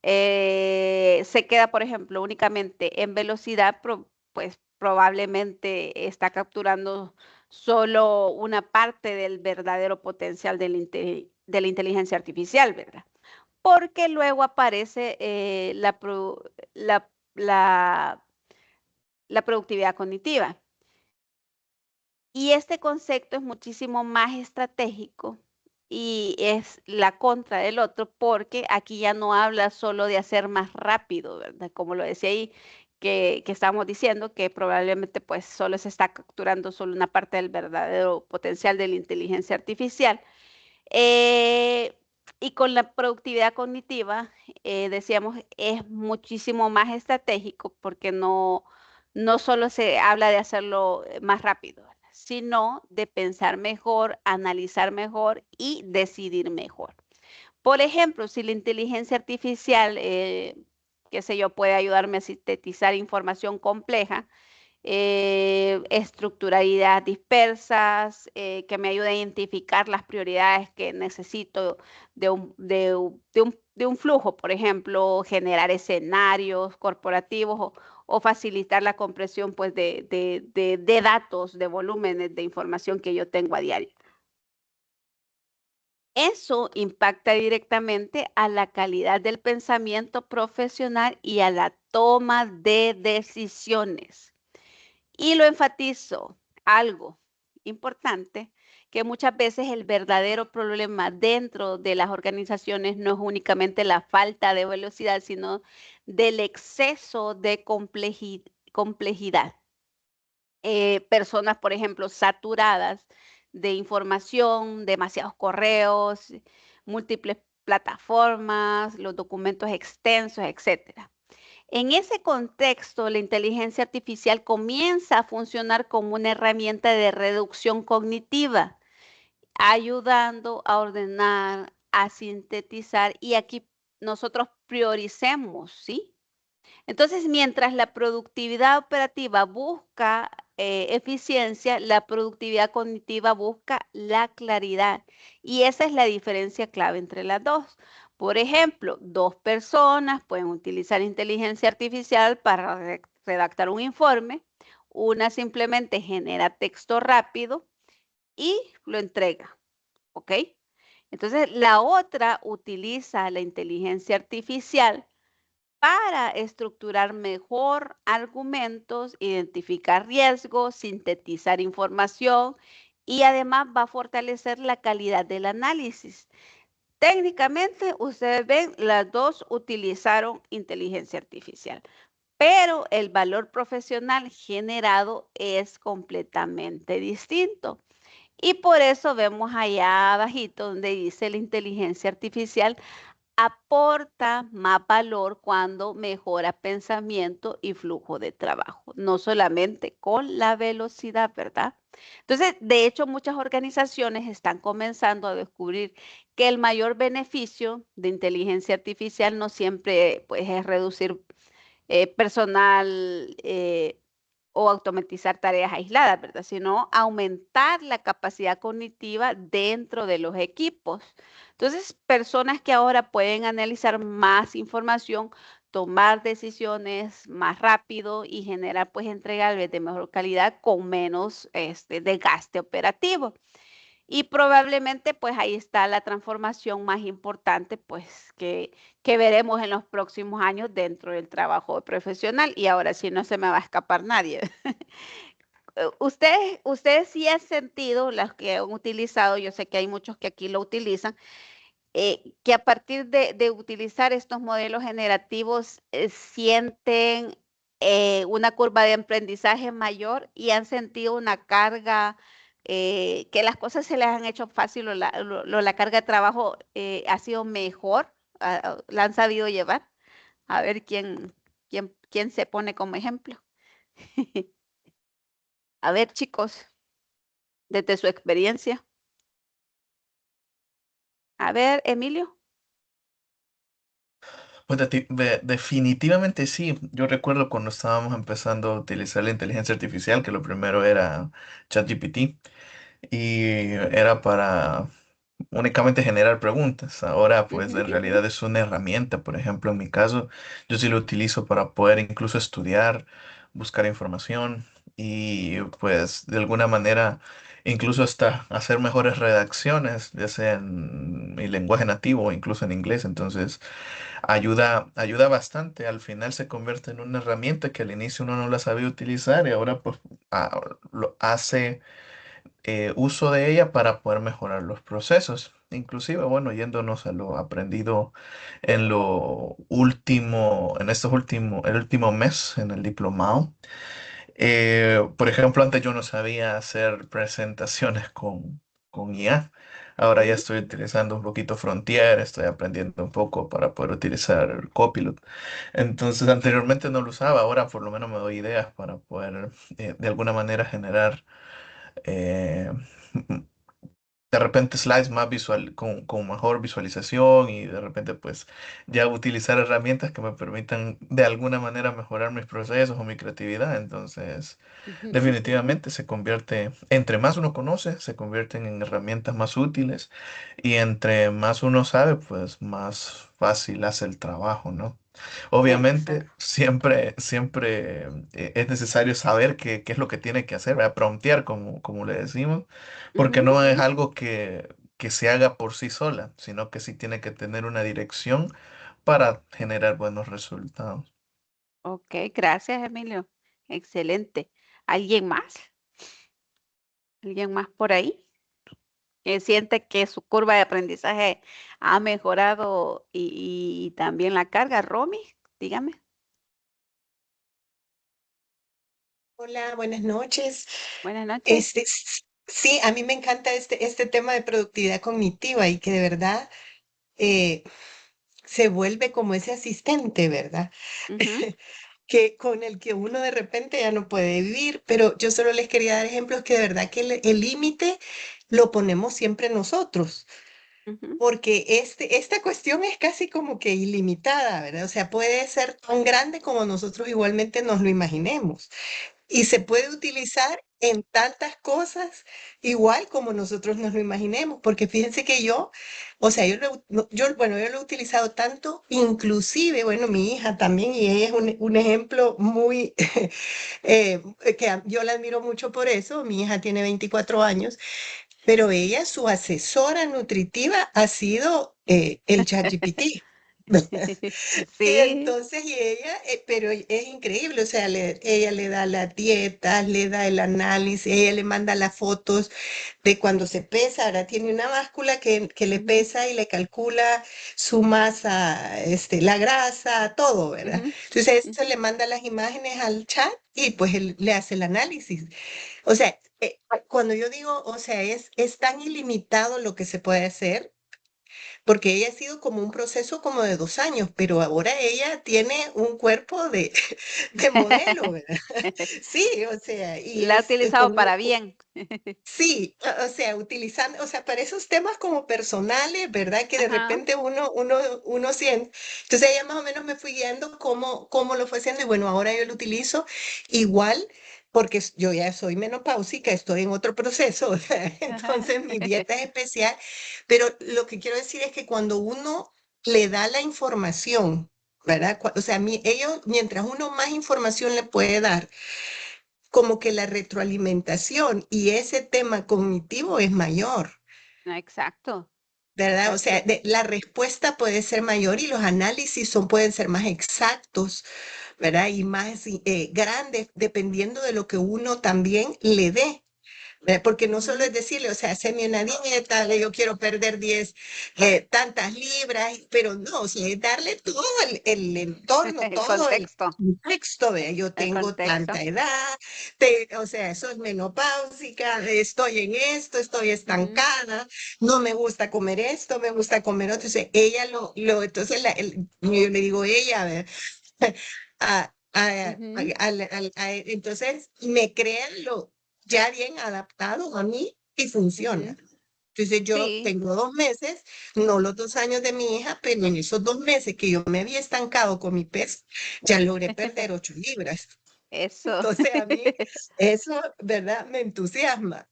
se queda, por ejemplo, únicamente en velocidad, pues probablemente está capturando solo una parte del verdadero potencial de la inteligencia artificial, ¿verdad? Porque luego aparece la, la la productividad cognitiva. Y este concepto es muchísimo más estratégico y es la contra del otro, porque aquí ya no habla solo de hacer más rápido, ¿verdad? Como lo decía ahí, que estábamos diciendo que probablemente pues solo se está capturando solo una parte del verdadero potencial de la inteligencia artificial. Eh, y con la productividad cognitiva, decíamos, es muchísimo más estratégico porque no solo se habla de hacerlo más rápido, sino de pensar mejor, analizar mejor y decidir mejor. Por ejemplo, si la inteligencia artificial, qué sé yo, puede ayudarme a sintetizar información compleja, estructurar ideas dispersas, que me ayude a identificar las prioridades que necesito de un flujo, por ejemplo, generar escenarios corporativos o facilitar la compresión pues, de datos, de volúmenes de información que yo tengo a diario. Eso impacta directamente a la calidad del pensamiento profesional y a la toma de decisiones. Y lo enfatizo, algo importante, que muchas veces el verdadero problema dentro de las organizaciones no es únicamente la falta de velocidad, sino del exceso de complejidad. Personas, por ejemplo, saturadas de información, demasiados correos, múltiples plataformas, los documentos extensos, etcétera. En ese contexto, la inteligencia artificial comienza a funcionar como una herramienta de reducción cognitiva, ayudando a ordenar, a sintetizar y aquí nosotros prioricemos, ¿sí? Entonces, mientras la productividad operativa busca eficiencia, la productividad cognitiva busca la claridad. Y esa es la diferencia clave entre las dos. Por ejemplo, dos personas pueden utilizar inteligencia artificial para redactar un informe. Una simplemente genera texto rápido y lo entrega. ¿Ok? Entonces, la otra utiliza la inteligencia artificial para estructurar mejor argumentos, identificar riesgos, sintetizar información y además va a fortalecer la calidad del análisis. Técnicamente, ustedes ven, las dos utilizaron inteligencia artificial, pero el valor profesional generado es completamente distinto. Y por eso vemos allá abajito donde dice la inteligencia artificial aporta más valor cuando mejora pensamiento y flujo de trabajo, no solamente con la velocidad, ¿verdad? Entonces, de hecho, muchas organizaciones están comenzando a descubrir que el mayor beneficio de inteligencia artificial no siempre pues, es reducir personal o automatizar tareas aisladas, ¿verdad? Sino aumentar la capacidad cognitiva dentro de los equipos. Entonces, personas que ahora pueden analizar más información, tomar decisiones más rápido y generar pues entregables de mejor calidad con menos desgaste operativo. Y probablemente pues ahí está la transformación más importante pues que veremos en los próximos años dentro del trabajo profesional. Y ahora sí no se me va a escapar nadie. Ustedes sí han sentido, las que han utilizado, yo sé que hay muchos que aquí lo utilizan, que a partir de utilizar estos modelos generativos sienten una curva de aprendizaje mayor y han sentido una carga, que las cosas se les han hecho fácil o la carga de trabajo ha sido mejor, la han sabido llevar. A ver quién se pone como ejemplo. A ver, chicos, desde su experiencia. A ver, Emilio. Pues definitivamente sí. Yo recuerdo cuando estábamos empezando a utilizar la inteligencia artificial, que lo primero era ChatGPT y era para únicamente generar preguntas. Ahora, pues Ujú, en realidad es una herramienta. Por ejemplo, en mi caso, yo sí lo utilizo para poder incluso estudiar, buscar información y pues de alguna manera incluso hasta hacer mejores redacciones, ya sea en mi lenguaje nativo o incluso en inglés. Entonces, ayuda bastante. Al final se convierte en una herramienta que al inicio uno no la sabía utilizar y ahora pues lo hace uso de ella para poder mejorar los procesos. inclusive, bueno, yéndonos a lo aprendido en lo último, en estos últimos, el último mes en el diplomado. Por ejemplo, antes yo no sabía hacer presentaciones con IA. Ahora ya Ujú, estoy utilizando un poquito Frontier, estoy aprendiendo un poco para poder utilizar Copilot. Entonces, anteriormente no lo usaba, ahora por lo menos me doy ideas para poder de alguna manera generar eh, de repente slides más visual, con mejor visualización y de repente pues ya utilizar herramientas que me permitan de alguna manera mejorar mis procesos o mi creatividad. Entonces, ujú. definitivamente se convierte, entre más uno conoce, se convierten en herramientas más útiles y entre más uno sabe, pues más fácil hace el trabajo, ¿no? Obviamente, Exacto. siempre es necesario saber qué es lo que tiene que hacer, ¿verdad? Promptear, como le decimos, porque Ujú. no es algo que se haga por sí sola, sino que sí tiene que tener una dirección para generar buenos resultados. Ok, gracias, Emilio. Excelente. ¿Alguien más? ¿Alguien más por ahí? Que siente que su curva de aprendizaje ha mejorado y también la carga. Romy, dígame. Hola, buenas noches. Buenas noches. Sí, a mí me encanta este tema de productividad cognitiva y que de verdad eh, se vuelve como ese asistente, ¿verdad? Ujú, Que con el que uno de repente ya no puede vivir, pero yo solo les quería dar ejemplos que de verdad que el límite lo ponemos siempre nosotros, ujú. porque esta cuestión es casi como que ilimitada, ¿verdad? O sea, puede ser tan grande como nosotros igualmente nos lo imaginemos. Y se puede utilizar en tantas cosas, igual como nosotros nos lo imaginemos, porque fíjense que yo, o sea, bueno, yo lo he utilizado tanto, inclusive, bueno, mi hija también, y ella es un ejemplo muy, yo la admiro mucho por eso, mi hija tiene 24 años, pero ella, su asesora nutritiva ha sido el ChatGPT. Y Sí. entonces, pero es increíble, o sea, ella le da las dietas, le da el análisis, ella le manda las fotos de cuando se pesa, ahora tiene una báscula que le Ujú, pesa y le calcula su masa, la grasa, todo, ¿verdad? ujú, Entonces, eso ujú. le manda las imágenes al chat y pues él le hace el análisis. O sea, cuando yo digo, o sea, es tan ilimitado lo que se puede hacer porque ella ha sido como un proceso como de 2 años, pero ahora ella tiene un cuerpo de modelo, ¿verdad? Sí, o sea, y La ha es utilizado para bien. sí, o sea, utilizando, o sea, para esos temas como personales, ¿verdad? Que de Ajá, repente uno siente. Entonces ella más o menos me fui guiando cómo lo fue haciendo y bueno, ahora yo lo utilizo igual porque yo ya soy menopáusica, estoy en otro proceso, o sea, ajá. entonces mi dieta es especial, pero lo que quiero decir es que cuando uno le da la información, ¿verdad? O sea, ellos, mientras uno más información le puede dar, como que la retroalimentación y ese tema cognitivo es mayor, Exacto. ¿verdad? O sea, Así. la respuesta puede ser mayor y los análisis pueden ser más exactos, ¿verdad? Y más grandes, dependiendo de lo que uno también le dé. Porque no solo Ujú. es decirle, o sea, haceme una dieta, yo quiero perder 10 tantas libras, pero no, o sea, es darle todo el entorno, El todo el contexto. contexto, vea, yo El tengo contexto. tanta edad, o sea, soy menopáusica, estoy en esto, estoy Ujú, estancada, no me gusta comer esto, me gusta comer otro, entonces ella entonces yo le digo ella, a ver, ujú, entonces me crean lo ya bien adaptado a mí y funciona. ujú. Entonces yo Sí, tengo 2 meses, no los 2 años de mi hija, pero en esos 2 meses que yo me había estancado con mi peso, ya logré perder 8 libras. eso. Entonces a mí eso, ¿verdad? Me entusiasma.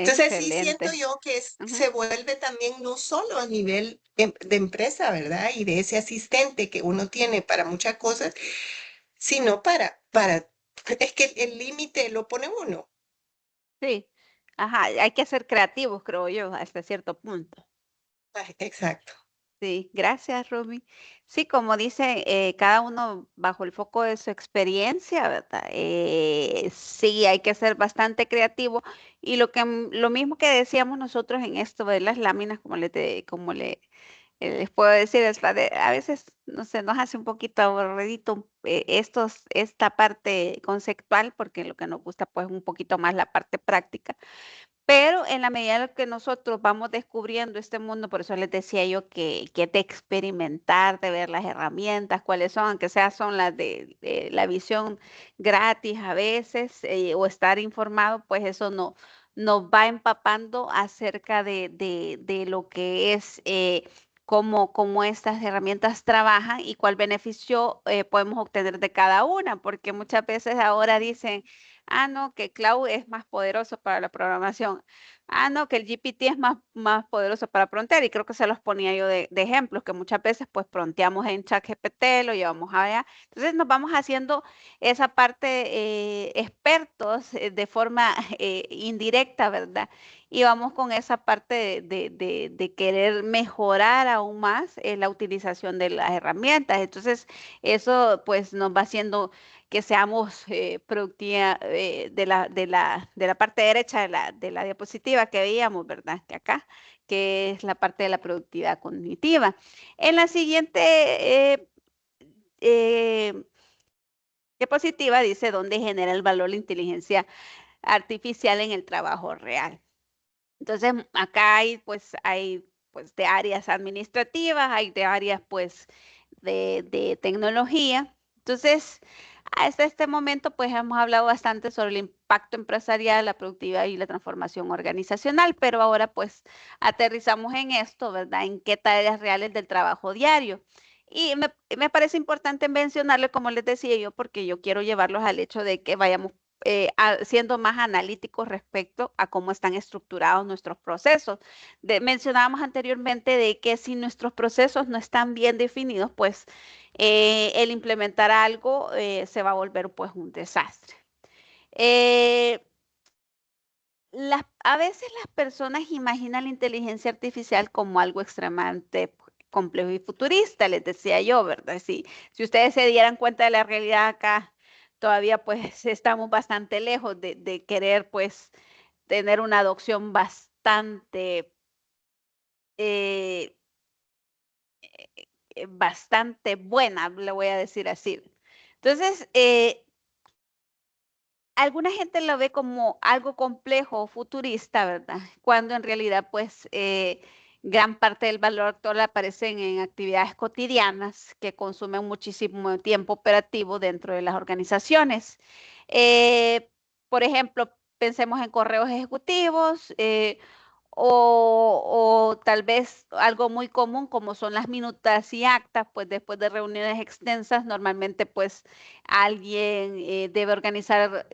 Entonces sí siento Excelente. yo que Ujú. se vuelve también no solo a nivel de empresa, ¿verdad? Y de ese asistente que uno tiene para muchas cosas, sino es que el límite lo pone uno. Sí. Ajá, hay que ser creativos, creo yo, hasta cierto punto. Exacto. Sí, gracias, Rumi. Sí, como dice, cada uno bajo el foco de su experiencia, ¿verdad? Sí, hay que ser bastante creativo. Y lo mismo que decíamos nosotros en esto de las láminas, les puedo decir, a veces, no sé, nos hace un poquito aburridito esta parte conceptual, porque lo que nos gusta, pues, un poquito más la parte práctica. Pero en la medida en que nosotros vamos descubriendo este mundo, por eso les decía yo que de experimentar, de ver las herramientas, cuáles son, aunque sea son las de la visión gratis a veces, o estar informado, pues eso nos va empapando acerca de lo que es cómo estas herramientas trabajan y cuál beneficio podemos obtener de cada una, porque muchas veces ahora dicen, ah, no, que Cloud es más poderoso para la programación. Ah, no, que el GPT es más poderoso para prontear. Y creo que se los ponía yo de ejemplos, que muchas veces pues pronteamos en ChatGPT, lo llevamos allá. Entonces nos vamos haciendo esa parte expertos de forma indirecta, ¿verdad? Y vamos con esa parte de querer mejorar aún más la utilización de las herramientas. Entonces, eso pues nos va haciendo que seamos productiva de la parte derecha de la diapositiva que veíamos, ¿verdad? Que acá, que es la parte de la productividad cognitiva. En la siguiente eh, diapositiva dice dónde genera el valor la inteligencia artificial en el trabajo real. Entonces, acá hay pues de áreas administrativas, hay de áreas pues de tecnología. Entonces, hasta este momento pues hemos hablado bastante sobre el impacto empresarial, la productividad y la transformación organizacional, pero ahora pues aterrizamos en esto, ¿verdad? En qué tareas reales del trabajo diario. Y me parece importante mencionarle, como les decía yo, porque yo quiero llevarlos al hecho de que vayamos siendo más analíticos respecto a cómo están estructurados nuestros procesos. Mencionábamos anteriormente de que si nuestros procesos no están bien definidos, pues el implementar algo se va a volver pues un desastre. Eh, a veces las personas imaginan la inteligencia artificial como algo extremadamente complejo y futurista, les decía yo, ¿verdad? Si ustedes se dieran cuenta de la realidad acá, todavía pues estamos bastante lejos de querer pues tener una adopción eh, bastante buena, le voy a decir así. Entonces, alguna gente lo ve como algo complejo o futurista, ¿verdad? Cuando en realidad, pues, gran parte del valor actual aparece en actividades cotidianas que consumen muchísimo tiempo operativo dentro de las organizaciones. Eh, por ejemplo, pensemos en correos ejecutivos, o tal vez algo muy común como son las minutas y actas, pues después de reuniones extensas, normalmente pues alguien debe organizar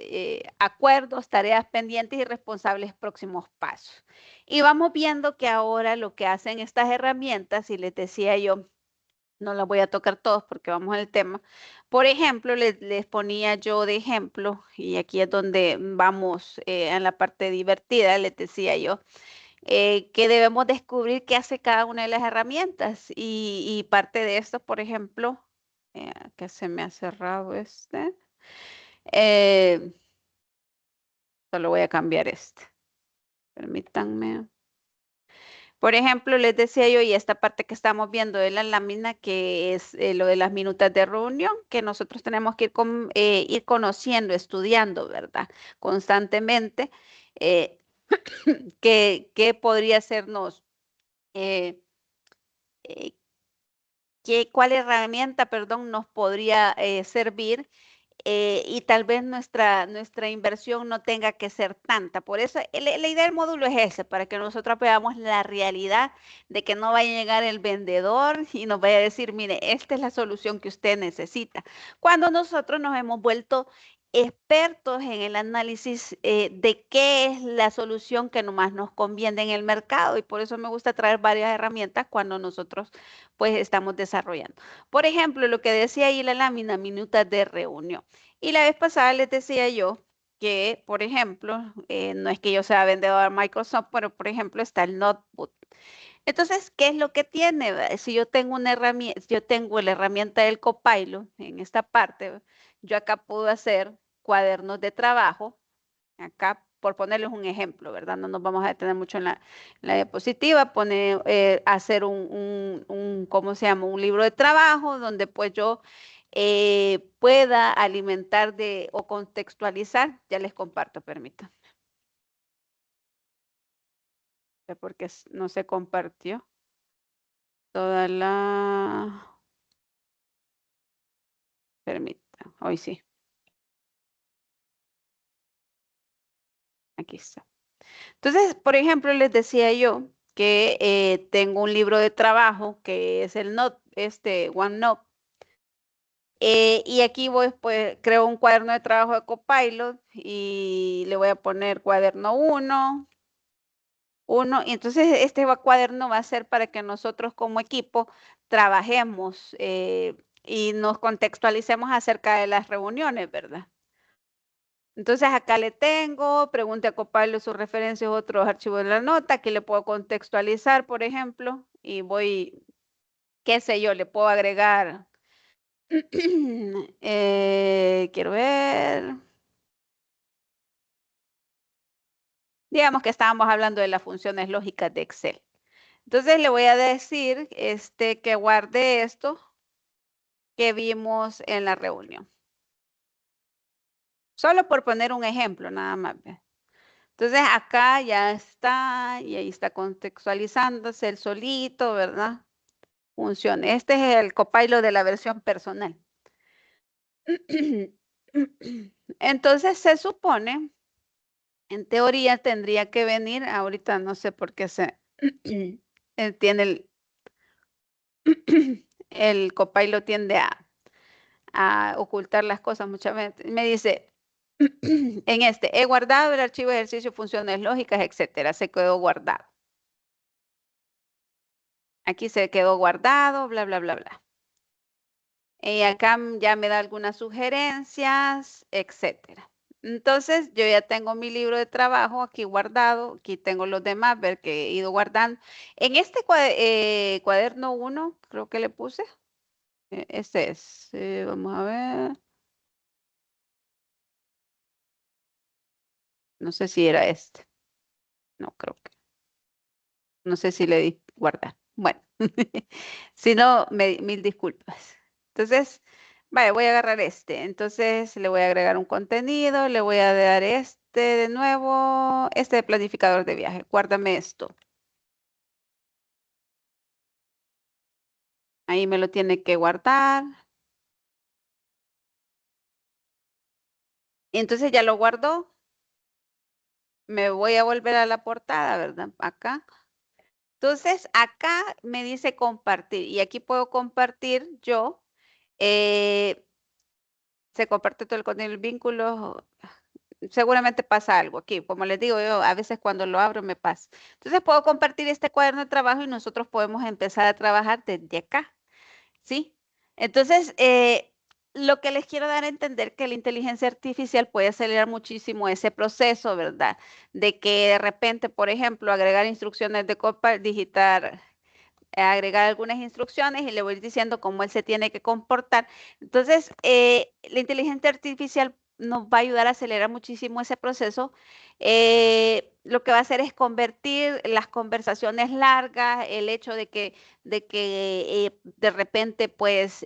acuerdos, tareas pendientes y responsables próximos pasos. Y vamos viendo que ahora lo que hacen estas herramientas, y les decía yo, no las voy a tocar todos porque vamos al tema. Por ejemplo, les ponía yo de ejemplo, y aquí es donde vamos en la parte divertida, les decía yo que debemos descubrir qué hace cada una de las herramientas. Y parte de esto, por ejemplo, que se me ha cerrado eh, solo voy a cambiar este. Permítanme. Por ejemplo, les decía yo, y esta parte que estamos viendo de la lámina, que es lo de las minutas de reunión, que nosotros tenemos que ir conociendo, estudiando, ¿verdad? Constantemente, eh, que podría sernos eh, eh, cuál herramienta, perdón, nos podría servir y tal vez nuestra inversión no tenga que ser tanta. Por eso, la idea del módulo es ese, para que nosotros veamos la realidad de que no vaya a llegar el vendedor y nos vaya a decir, mire, esta es la solución que usted necesita. Cuando nosotros nos hemos vuelto expertos en el análisis de qué es la solución que nomás nos conviene en el mercado y por eso me gusta traer varias herramientas cuando nosotros pues estamos desarrollando. Por ejemplo, lo que decía ahí la lámina, minutas de reunión. Y la vez pasada les decía yo que, por ejemplo, no es que yo sea vendedor de Microsoft, pero por ejemplo está el Notebook. Entonces, ¿qué es lo que tiene? Si yo tengo una herramienta, yo tengo la herramienta del Copilot en esta parte, yo acá puedo hacer cuadernos de trabajo, acá por ponerles un ejemplo, ¿verdad? No nos vamos a detener mucho en la diapositiva, hacer ¿cómo se llama? Un libro de trabajo donde pues yo pueda alimentar o contextualizar, ya les comparto, permítanme, porque no se compartió toda la... Permítanme, hoy sí, aquí está. Entonces, por ejemplo, les decía yo que tengo un libro de trabajo que es el OneNote. Y aquí voy, pues, creo un cuaderno de trabajo de Copilot y le voy a poner cuaderno 1, y entonces este cuaderno va a ser para que nosotros como equipo trabajemos y nos contextualicemos acerca de las reuniones, ¿verdad? Entonces acá le tengo, pregunte a Copilot sus referencias, otros archivos de la nota, aquí le puedo contextualizar, por ejemplo, y voy, qué sé yo, le puedo agregar, quiero ver, digamos que estábamos hablando de las funciones lógicas de Excel. Entonces le voy a decir que guarde esto que vimos en la reunión. Solo por poner un ejemplo, nada más. Entonces acá ya está, y ahí está contextualizándose el solito, ¿verdad? Funciona. Este es el Copilot de la versión personal. Entonces se supone, en teoría tendría que venir, ahorita no sé por qué tiene el Copilot tiende a ocultar las cosas muchas veces. Me dice, he guardado el archivo de ejercicio, funciones lógicas, etcétera. Se quedó guardado. Aquí se quedó guardado, bla, bla, bla, bla. Y acá ya me da algunas sugerencias, etcétera. Entonces, yo ya tengo mi libro de trabajo aquí guardado. Aquí tengo los demás, ver que he ido guardando. En este cuaderno 1, creo que le puse. Este es. Vamos a ver. No sé si era este. No, creo que. No sé si le di guardar. Bueno, si no, mil disculpas. Entonces, vaya, voy a agarrar este. Entonces, le voy a agregar un contenido, le voy a dar este de nuevo, este de planificador de viaje. Guárdame esto. Ahí me lo tiene que guardar. Y entonces ya lo guardó. Me voy a volver a la portada, ¿verdad? Acá. Entonces, acá me dice compartir y aquí puedo compartir yo. Se comparte todo el contenido del vínculo. Seguramente pasa algo aquí. Como les digo, yo a veces cuando lo abro me pasa. Entonces puedo compartir este cuaderno de trabajo y nosotros podemos empezar a trabajar desde acá, ¿sí? Entonces, lo que les quiero dar a entender que la inteligencia artificial puede acelerar muchísimo ese proceso, ¿verdad? De que de repente, por ejemplo, agregar instrucciones de copa digital, agregar algunas instrucciones y le voy diciendo cómo él se tiene que comportar. Entonces, la inteligencia artificial nos va a ayudar a acelerar muchísimo ese proceso. Lo que va a hacer es convertir las conversaciones largas, el hecho de que de repente, pues,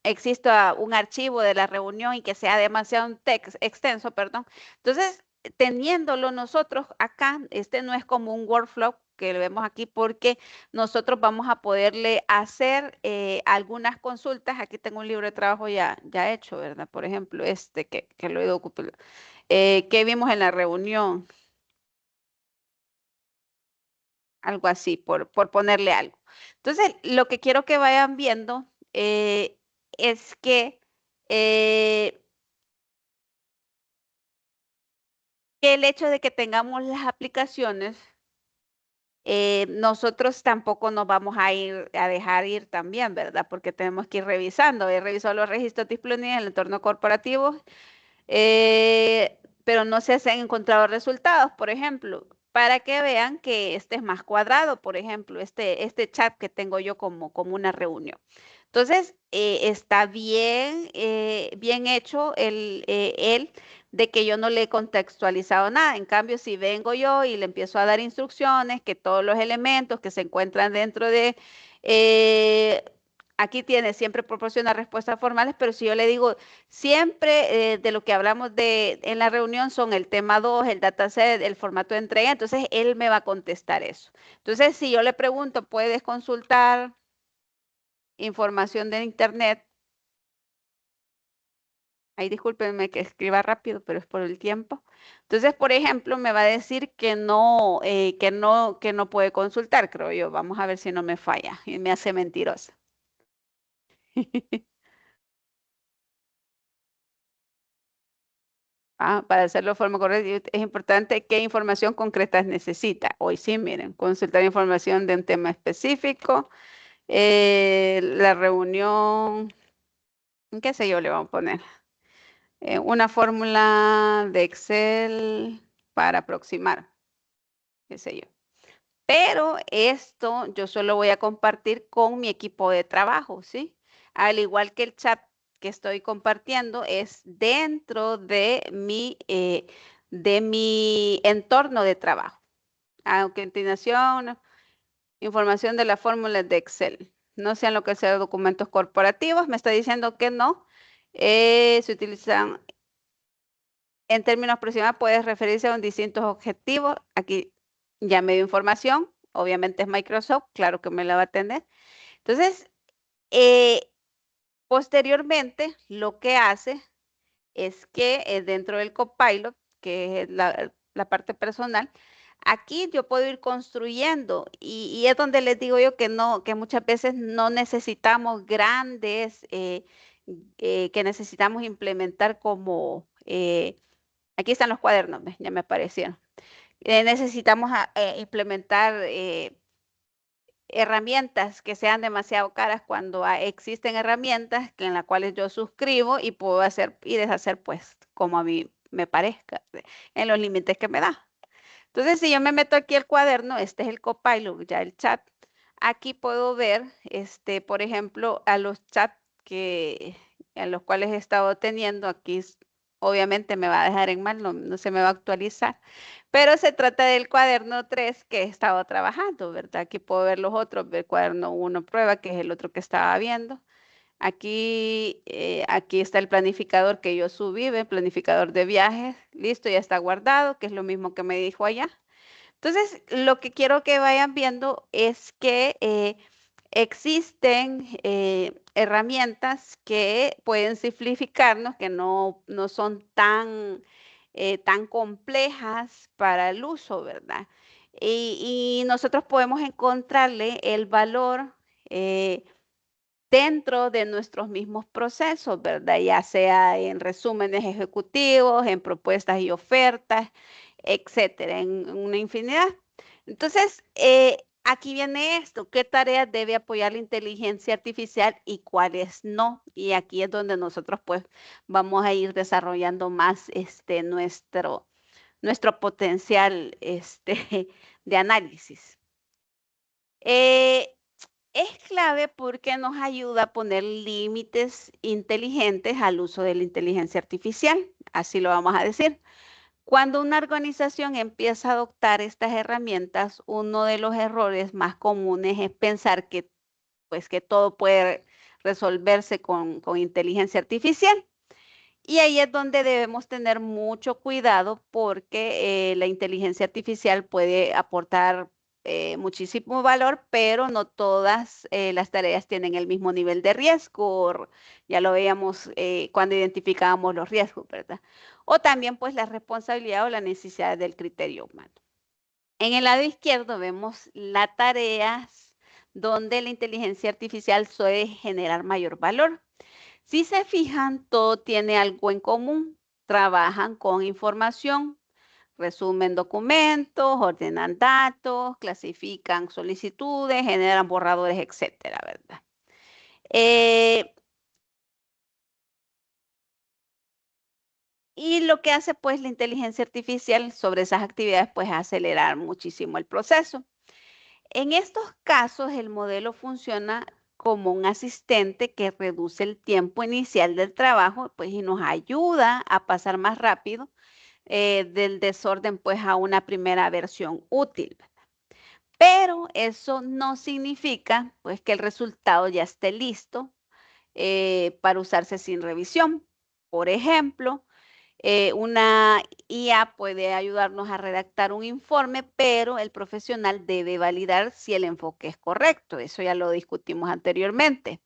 exista un archivo de la reunión y que sea demasiado extenso, perdón. Entonces, teniéndolo nosotros acá, este no es como un workflow que lo vemos aquí porque nosotros vamos a poderle hacer algunas consultas. Aquí tengo un libro de trabajo ya hecho, ¿verdad? Por ejemplo, que lo he ido ocupando. ¿Qué vimos en la reunión? Algo así, por ponerle algo. Entonces, lo que quiero que vayan viendo es eh, que el hecho de que tengamos las aplicaciones, nosotros tampoco nos vamos a dejar ir también, ¿verdad? Porque tenemos que ir revisando. He revisado los registros disponibles en el entorno corporativo, pero no se han encontrado resultados. Por ejemplo, para que vean que este es más cuadrado, por ejemplo, este chat que tengo yo como una reunión. Entonces, está bien, bien hecho él de que yo no le he contextualizado nada. En cambio, si vengo yo y le empiezo a dar instrucciones, que todos los elementos que se encuentran dentro de, aquí tiene, siempre proporciona respuestas formales, pero si yo le digo, siempre de lo que hablamos en la reunión son el tema 2, el dataset, el formato de entrega, entonces él me va a contestar eso. Entonces, si yo le pregunto, ¿puedes consultar información de internet? Ahí discúlpenme que escriba rápido, pero es por el tiempo. Entonces, por ejemplo, me va a decir que no puede consultar, creo yo. Vamos a ver si no me falla y me hace mentirosa. Para hacerlo de forma correcta, es importante qué información concreta necesita. Hoy sí, miren, consultar información de un tema específico, la reunión, qué sé yo, le vamos a poner. Una fórmula de Excel para aproximar, qué sé yo. Pero esto yo solo voy a compartir con mi equipo de trabajo, ¿sí? Al igual que el chat que estoy compartiendo es dentro de mi entorno de trabajo. A continuación, información de las fórmulas de Excel. No sean lo que sea documentos corporativos. Me está diciendo que no. Se utilizan en términos aproximados, puedes referirse a distintos objetivos. Aquí ya me dio información. Obviamente es Microsoft, claro que me la va a atender. Entonces, posteriormente, lo que hace es que dentro del Copilot, que es la parte personal, aquí yo puedo ir construyendo y es donde les digo yo que no, que muchas veces no necesitamos grandes, que necesitamos implementar como, aquí están los cuadernos, ¿ves? Ya me aparecieron. Necesitamos implementar herramientas que sean demasiado caras cuando existen herramientas en las cuales yo suscribo y puedo hacer y deshacer pues como a mí me parezca, en los límites que me da. Entonces, si yo me meto aquí al cuaderno, este es el Copilot, ya el chat, aquí puedo ver, por ejemplo, a los chats a los cuales he estado teniendo, aquí obviamente me va a dejar en mal, no se me va a actualizar, pero se trata del cuaderno 3 que he estado trabajando, ¿verdad? Aquí puedo ver los otros, el cuaderno 1 prueba, que es el otro que estaba viendo. Aquí está el planificador que yo subí, el planificador de viajes, listo, ya está guardado, que es lo mismo que me dijo allá. Entonces, lo que quiero que vayan viendo es que existen herramientas que pueden simplificarnos, que no son tan complejas para el uso, ¿verdad? Y nosotros podemos encontrarle el valor dentro de nuestros mismos procesos, ¿verdad? Ya sea en resúmenes ejecutivos, en propuestas y ofertas, etcétera, en una infinidad. Entonces, aquí viene esto, ¿qué tareas debe apoyar la inteligencia artificial y cuáles no? Y aquí es donde nosotros pues vamos a ir desarrollando más nuestro potencial de análisis. Es clave porque nos ayuda a poner límites inteligentes al uso de la inteligencia artificial, así lo vamos a decir. Cuando una organización empieza a adoptar estas herramientas, uno de los errores más comunes es pensar que todo puede resolverse con inteligencia artificial. Y ahí es donde debemos tener mucho cuidado porque la inteligencia artificial puede aportar muchísimo valor, pero no todas las tareas tienen el mismo nivel de riesgo. Ya lo veíamos cuando identificábamos los riesgos, ¿verdad? O también pues la responsabilidad o la necesidad del criterio humano. En el lado izquierdo vemos las tareas donde la inteligencia artificial suele generar mayor valor. Si se fijan, todo tiene algo en común. Trabajan con información, resumen documentos, ordenan datos, clasifican solicitudes, generan borradores, etcétera, ¿verdad? Y lo que hace pues la inteligencia artificial sobre esas actividades pues es acelerar muchísimo el proceso. En estos casos el modelo funciona como un asistente que reduce el tiempo inicial del trabajo pues, y nos ayuda a pasar más rápido del desorden pues a una primera versión útil. Pero eso no significa pues que el resultado ya esté listo para usarse sin revisión. Por ejemplo, una IA puede ayudarnos a redactar un informe, pero el profesional debe validar si el enfoque es correcto. Eso ya lo discutimos anteriormente.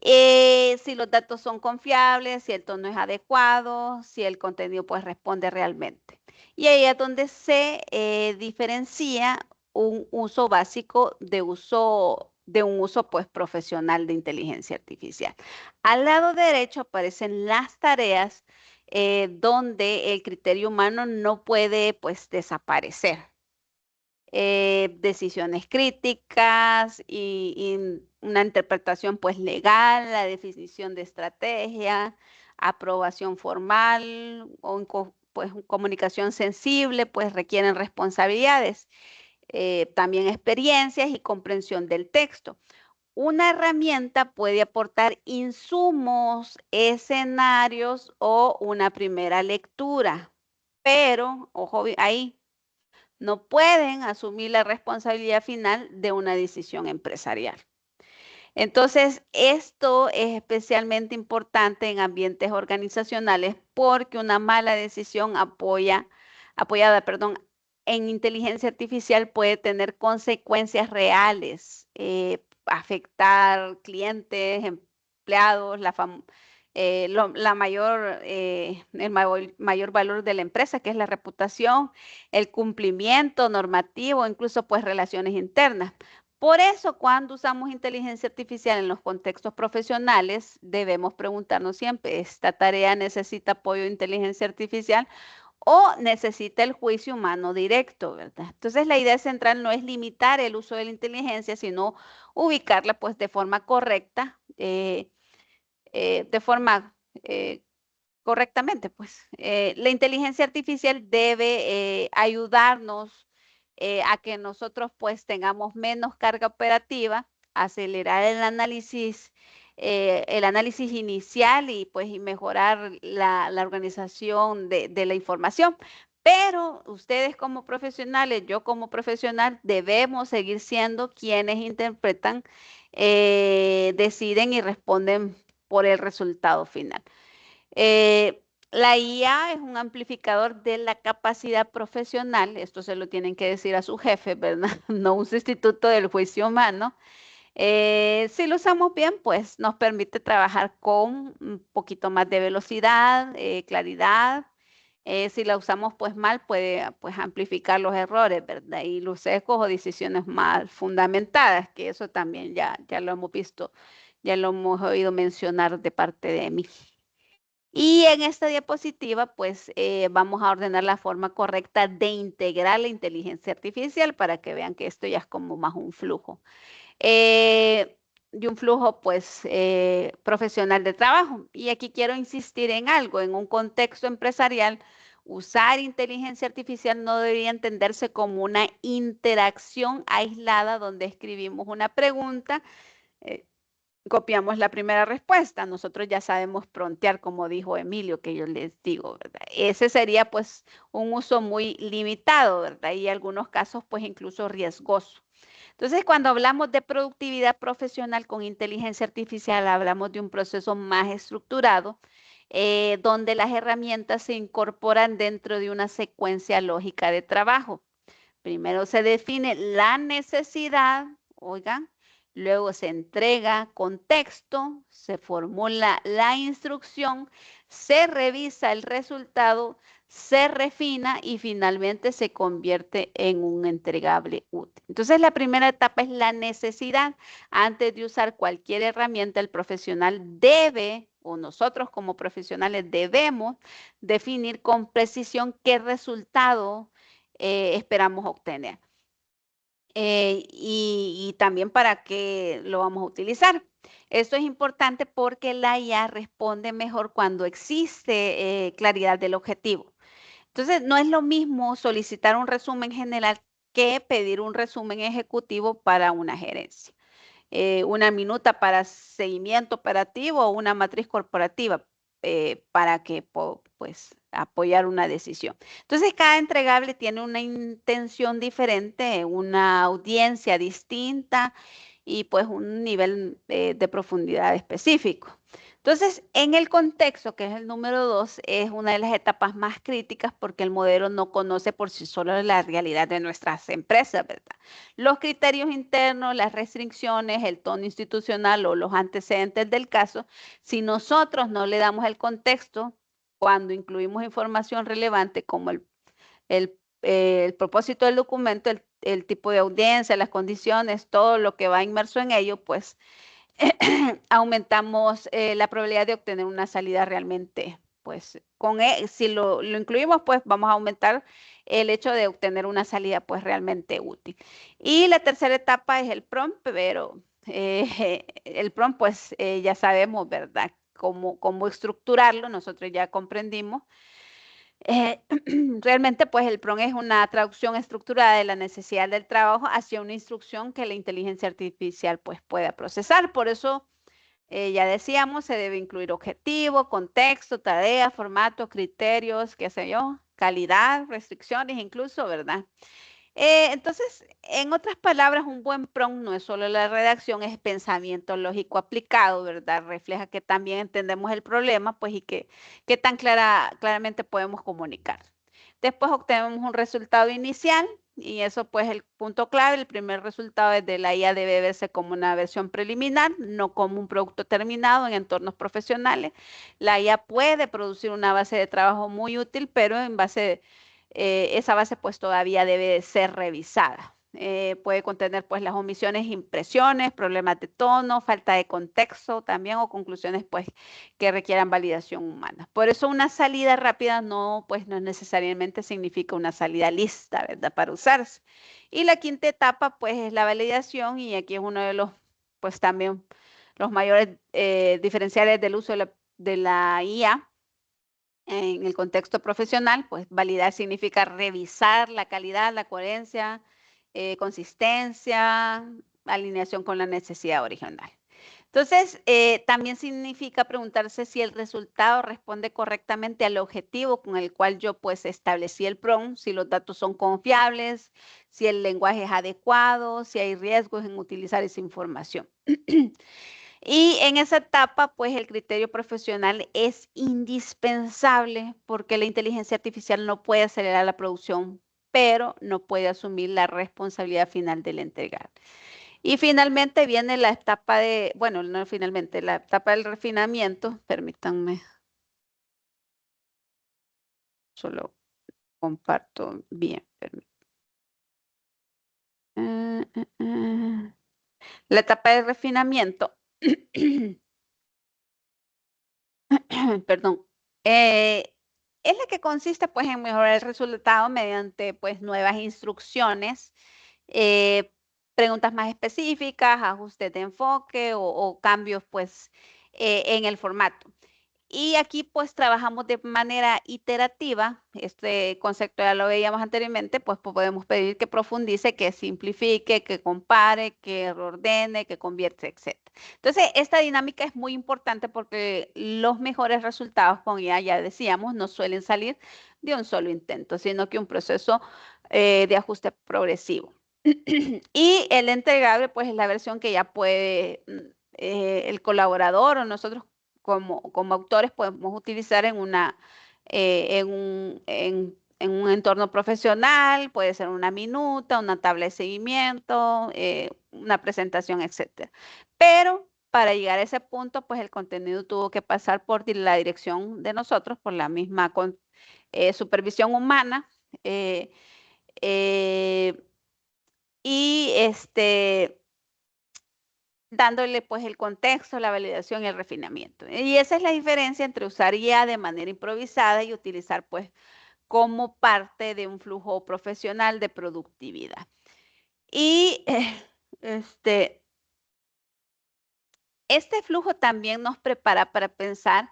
Si los datos son confiables, si el tono es adecuado, si el contenido pues responde realmente. Y ahí es donde se diferencia un uso básico de un uso pues profesional de inteligencia artificial. Al lado derecho aparecen las tareas donde el criterio humano no puede pues desaparecer. Decisiones críticas y una interpretación pues legal, la definición de estrategia, aprobación formal o pues comunicación sensible pues requieren responsabilidades, también experiencias y comprensión del texto. Una herramienta puede aportar insumos, escenarios o una primera lectura, pero ojo ahí, no pueden asumir la responsabilidad final de una decisión empresarial. Entonces, esto es especialmente importante en ambientes organizacionales porque una mala decisión apoyada, en inteligencia artificial puede tener consecuencias reales, afectar clientes, empleados, el mayor valor de la empresa, que es la reputación, el cumplimiento normativo, incluso pues relaciones internas. Por eso, cuando usamos inteligencia artificial en los contextos profesionales, debemos preguntarnos siempre, ¿esta tarea necesita apoyo de inteligencia artificial o necesita el juicio humano directo, verdad? Entonces, la idea central no es limitar el uso de la inteligencia, sino ubicarla pues de forma correcta, de forma correctamente, pues. La inteligencia artificial debe ayudarnos a que nosotros pues tengamos menos carga operativa, acelerar el análisis inicial y pues y mejorar la organización de la información. Pero ustedes como profesionales, yo como profesional, debemos seguir siendo quienes interpretan, deciden y responden por el resultado final. La IA es un amplificador de la capacidad profesional, esto se lo tienen que decir a su jefe, ¿verdad? No un sustituto del juicio humano. Si lo usamos bien, pues nos permite trabajar con un poquito más de velocidad, claridad. Si la usamos pues mal, puede pues amplificar los errores, ¿verdad? Y los sesgos o decisiones mal fundamentadas, que eso también ya lo hemos visto, ya lo hemos oído mencionar de parte de mí. Y en esta diapositiva, pues vamos a ordenar la forma correcta de integrar la inteligencia artificial para que vean que esto ya es como más un flujo. Y un flujo, pues, profesional de trabajo. Y aquí quiero insistir en algo, en un contexto empresarial, usar inteligencia artificial no debería entenderse como una interacción aislada donde escribimos una pregunta, eh, copiamos la primera respuesta. Nosotros ya sabemos prontear, como dijo Emilio, que yo les digo, ¿verdad? Ese sería pues un uso muy limitado, ¿verdad? Y en algunos casos pues incluso riesgoso. Entonces, cuando hablamos de productividad profesional con inteligencia artificial, hablamos de un proceso más estructurado, donde las herramientas se incorporan dentro de una secuencia lógica de trabajo. Primero se define la necesidad, oigan, luego se entrega contexto, se formula la instrucción, se revisa el resultado, se refina y finalmente se convierte en un entregable útil. Entonces, la primera etapa es la necesidad. Antes de usar cualquier herramienta, el profesional debe, o nosotros como profesionales debemos definir con precisión qué resultado esperamos obtener. y también para qué lo vamos a utilizar. Esto es importante porque la IA responde mejor cuando existe claridad del objetivo. Entonces, no es lo mismo solicitar un resumen general que pedir un resumen ejecutivo para una gerencia. Una minuta para seguimiento operativo o una matriz corporativa para que pues apoyar una decisión. Entonces, cada entregable tiene una intención diferente, una audiencia distinta y pues un nivel de profundidad específico. Entonces, en el contexto, que es el número 2, es una de las etapas más críticas porque el modelo no conoce por sí solo la realidad de nuestras empresas, ¿verdad? Los criterios internos, las restricciones, el tono institucional o los antecedentes del caso, si nosotros no le damos el contexto cuando incluimos información relevante como el propósito del documento, el tipo de audiencia, las condiciones, todo lo que va inmerso en ello, pues aumentamos la probabilidad de obtener una salida realmente, pues si lo incluimos, pues vamos a aumentar el hecho de obtener una salida pues realmente útil. Y la tercera etapa es el prompt, pero el prompt pues ya sabemos, ¿verdad? Cómo estructurarlo, nosotros ya comprendimos. Realmente, pues el PRON es una traducción estructurada de la necesidad del trabajo hacia una instrucción que la inteligencia artificial pues pueda procesar. Por eso, ya decíamos, se debe incluir objetivo, contexto, tarea, formato, criterios, qué sé yo, calidad, restricciones incluso, ¿verdad? Entonces, en otras palabras, un buen prompt no es solo la redacción, es pensamiento lógico aplicado, ¿verdad? Refleja que también entendemos el problema, pues, y que tan claramente podemos comunicar. Después obtenemos un resultado inicial y eso, pues, el punto clave. El primer resultado es de la IA debe verse como una versión preliminar, no como un producto terminado en entornos profesionales. La IA puede producir una base de trabajo muy útil, pero en base esa base pues todavía debe ser revisada. Puede contener pues las omisiones, impresiones, problemas de tono, falta de contexto también o conclusiones pues que requieran validación humana. Por eso una salida rápida no necesariamente significa una salida lista, ¿verdad? Para usarse. Y la quinta etapa pues es la validación y aquí es uno de los pues también los mayores diferenciales del uso de la IA en el contexto profesional, pues validar significa revisar la calidad, la coherencia, consistencia, alineación con la necesidad original. Entonces, también significa preguntarse si el resultado responde correctamente al objetivo con el cual yo pues establecí el prompt, si los datos son confiables, si el lenguaje es adecuado, si hay riesgos en utilizar esa información. Y en esa etapa, pues el criterio profesional es indispensable porque la inteligencia artificial no puede acelerar la producción, pero no puede asumir la responsabilidad final del entregar. Y finalmente viene la etapa de, bueno, no finalmente, la etapa del refinamiento. Permítanme, solo comparto bien. La etapa de refinamiento. Perdón, es la que consiste pues en mejorar el resultado mediante pues nuevas instrucciones, eh, preguntas más específicas, ajustes de enfoque o cambios pues en el formato. Y aquí pues trabajamos de manera iterativa, este concepto ya lo veíamos anteriormente, pues podemos pedir que profundice, que simplifique, que compare, que reordene, que convierte, etc. Entonces, esta dinámica es muy importante porque los mejores resultados con IA, ya decíamos, no suelen salir de un solo intento, sino que un proceso de ajuste progresivo. Y el entregable, pues es la versión que ya puede el colaborador o nosotros como autores podemos utilizar en un entorno profesional, puede ser una minuta, una tabla de seguimiento, una presentación, etcétera. Pero para llegar a ese punto, pues el contenido tuvo que pasar por la dirección de nosotros, por la misma supervisión humana. eh, eh, y dándole pues el contexto, la validación y el refinamiento. Y esa es la diferencia entre usar IA de manera improvisada y utilizar pues como parte de un flujo profesional de productividad. Y este flujo también nos prepara para pensar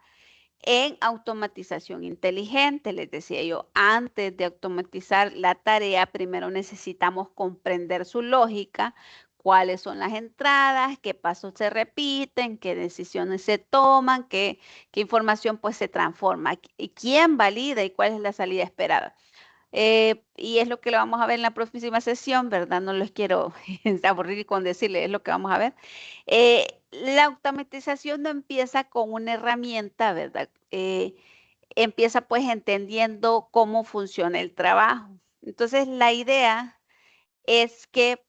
en automatización inteligente. Les decía yo, antes de automatizar la tarea, primero necesitamos comprender su lógica, cuáles son las entradas, qué pasos se repiten, qué decisiones se toman, qué información pues se transforma, y quién valida y cuál es la salida esperada. Y es lo que lo vamos a ver en la próxima sesión, ¿verdad? No les quiero aburrir con decirles, es lo que vamos a ver. La automatización no empieza con una herramienta, ¿verdad? Empieza pues entendiendo cómo funciona el trabajo. Entonces, la idea es que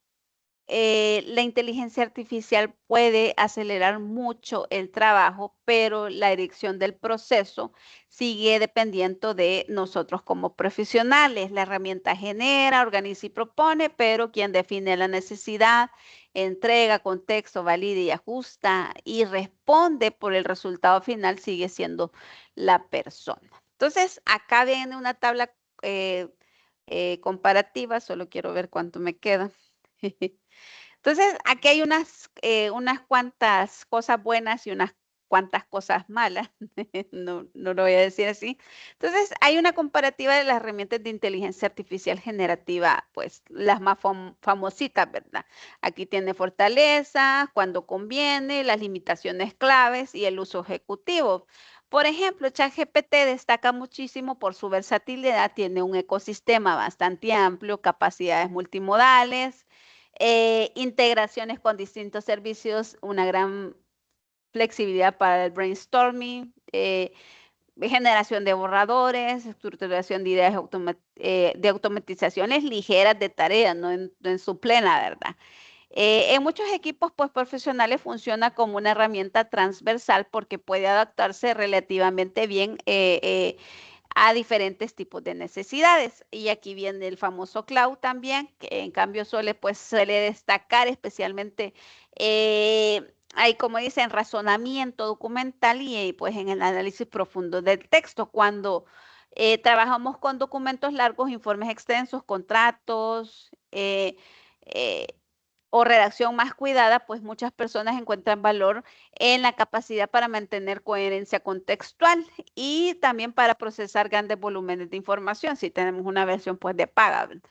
la inteligencia artificial puede acelerar mucho el trabajo, pero la dirección del proceso sigue dependiendo de nosotros como profesionales. La herramienta genera, organiza y propone, pero quien define la necesidad, entrega contexto, valida y ajusta y responde por el resultado final sigue siendo la persona. Entonces, acá viene una tabla comparativa, solo quiero ver cuánto me queda. Entonces, aquí hay unas cuantas cosas buenas y unas cuantas cosas malas. No lo voy a decir así. Entonces, hay una comparativa de las herramientas de inteligencia artificial generativa, pues las más famositas, ¿verdad? Aquí tiene fortaleza, cuando conviene, las limitaciones claves y el uso ejecutivo. Por ejemplo, ChatGPT destaca muchísimo por su versatilidad, tiene un ecosistema bastante amplio, capacidades multimodales, integraciones con distintos servicios, una gran flexibilidad para el brainstorming, generación de borradores, estructuración de ideas de automatizaciones ligeras de tareas, no en su plena, ¿verdad? En muchos equipos pues, profesionales funciona como una herramienta transversal porque puede adaptarse relativamente bien a diferentes tipos de necesidades. Y aquí viene el famoso cloud también, que en cambio suele destacar especialmente, hay como dicen, razonamiento documental y pues en el análisis profundo del texto. Cuando trabajamos con documentos largos, informes extensos, contratos, eh, o redacción más cuidada, pues muchas personas encuentran valor en la capacidad para mantener coherencia contextual y también para procesar grandes volúmenes de información, si tenemos una versión pues de paga, ¿verdad?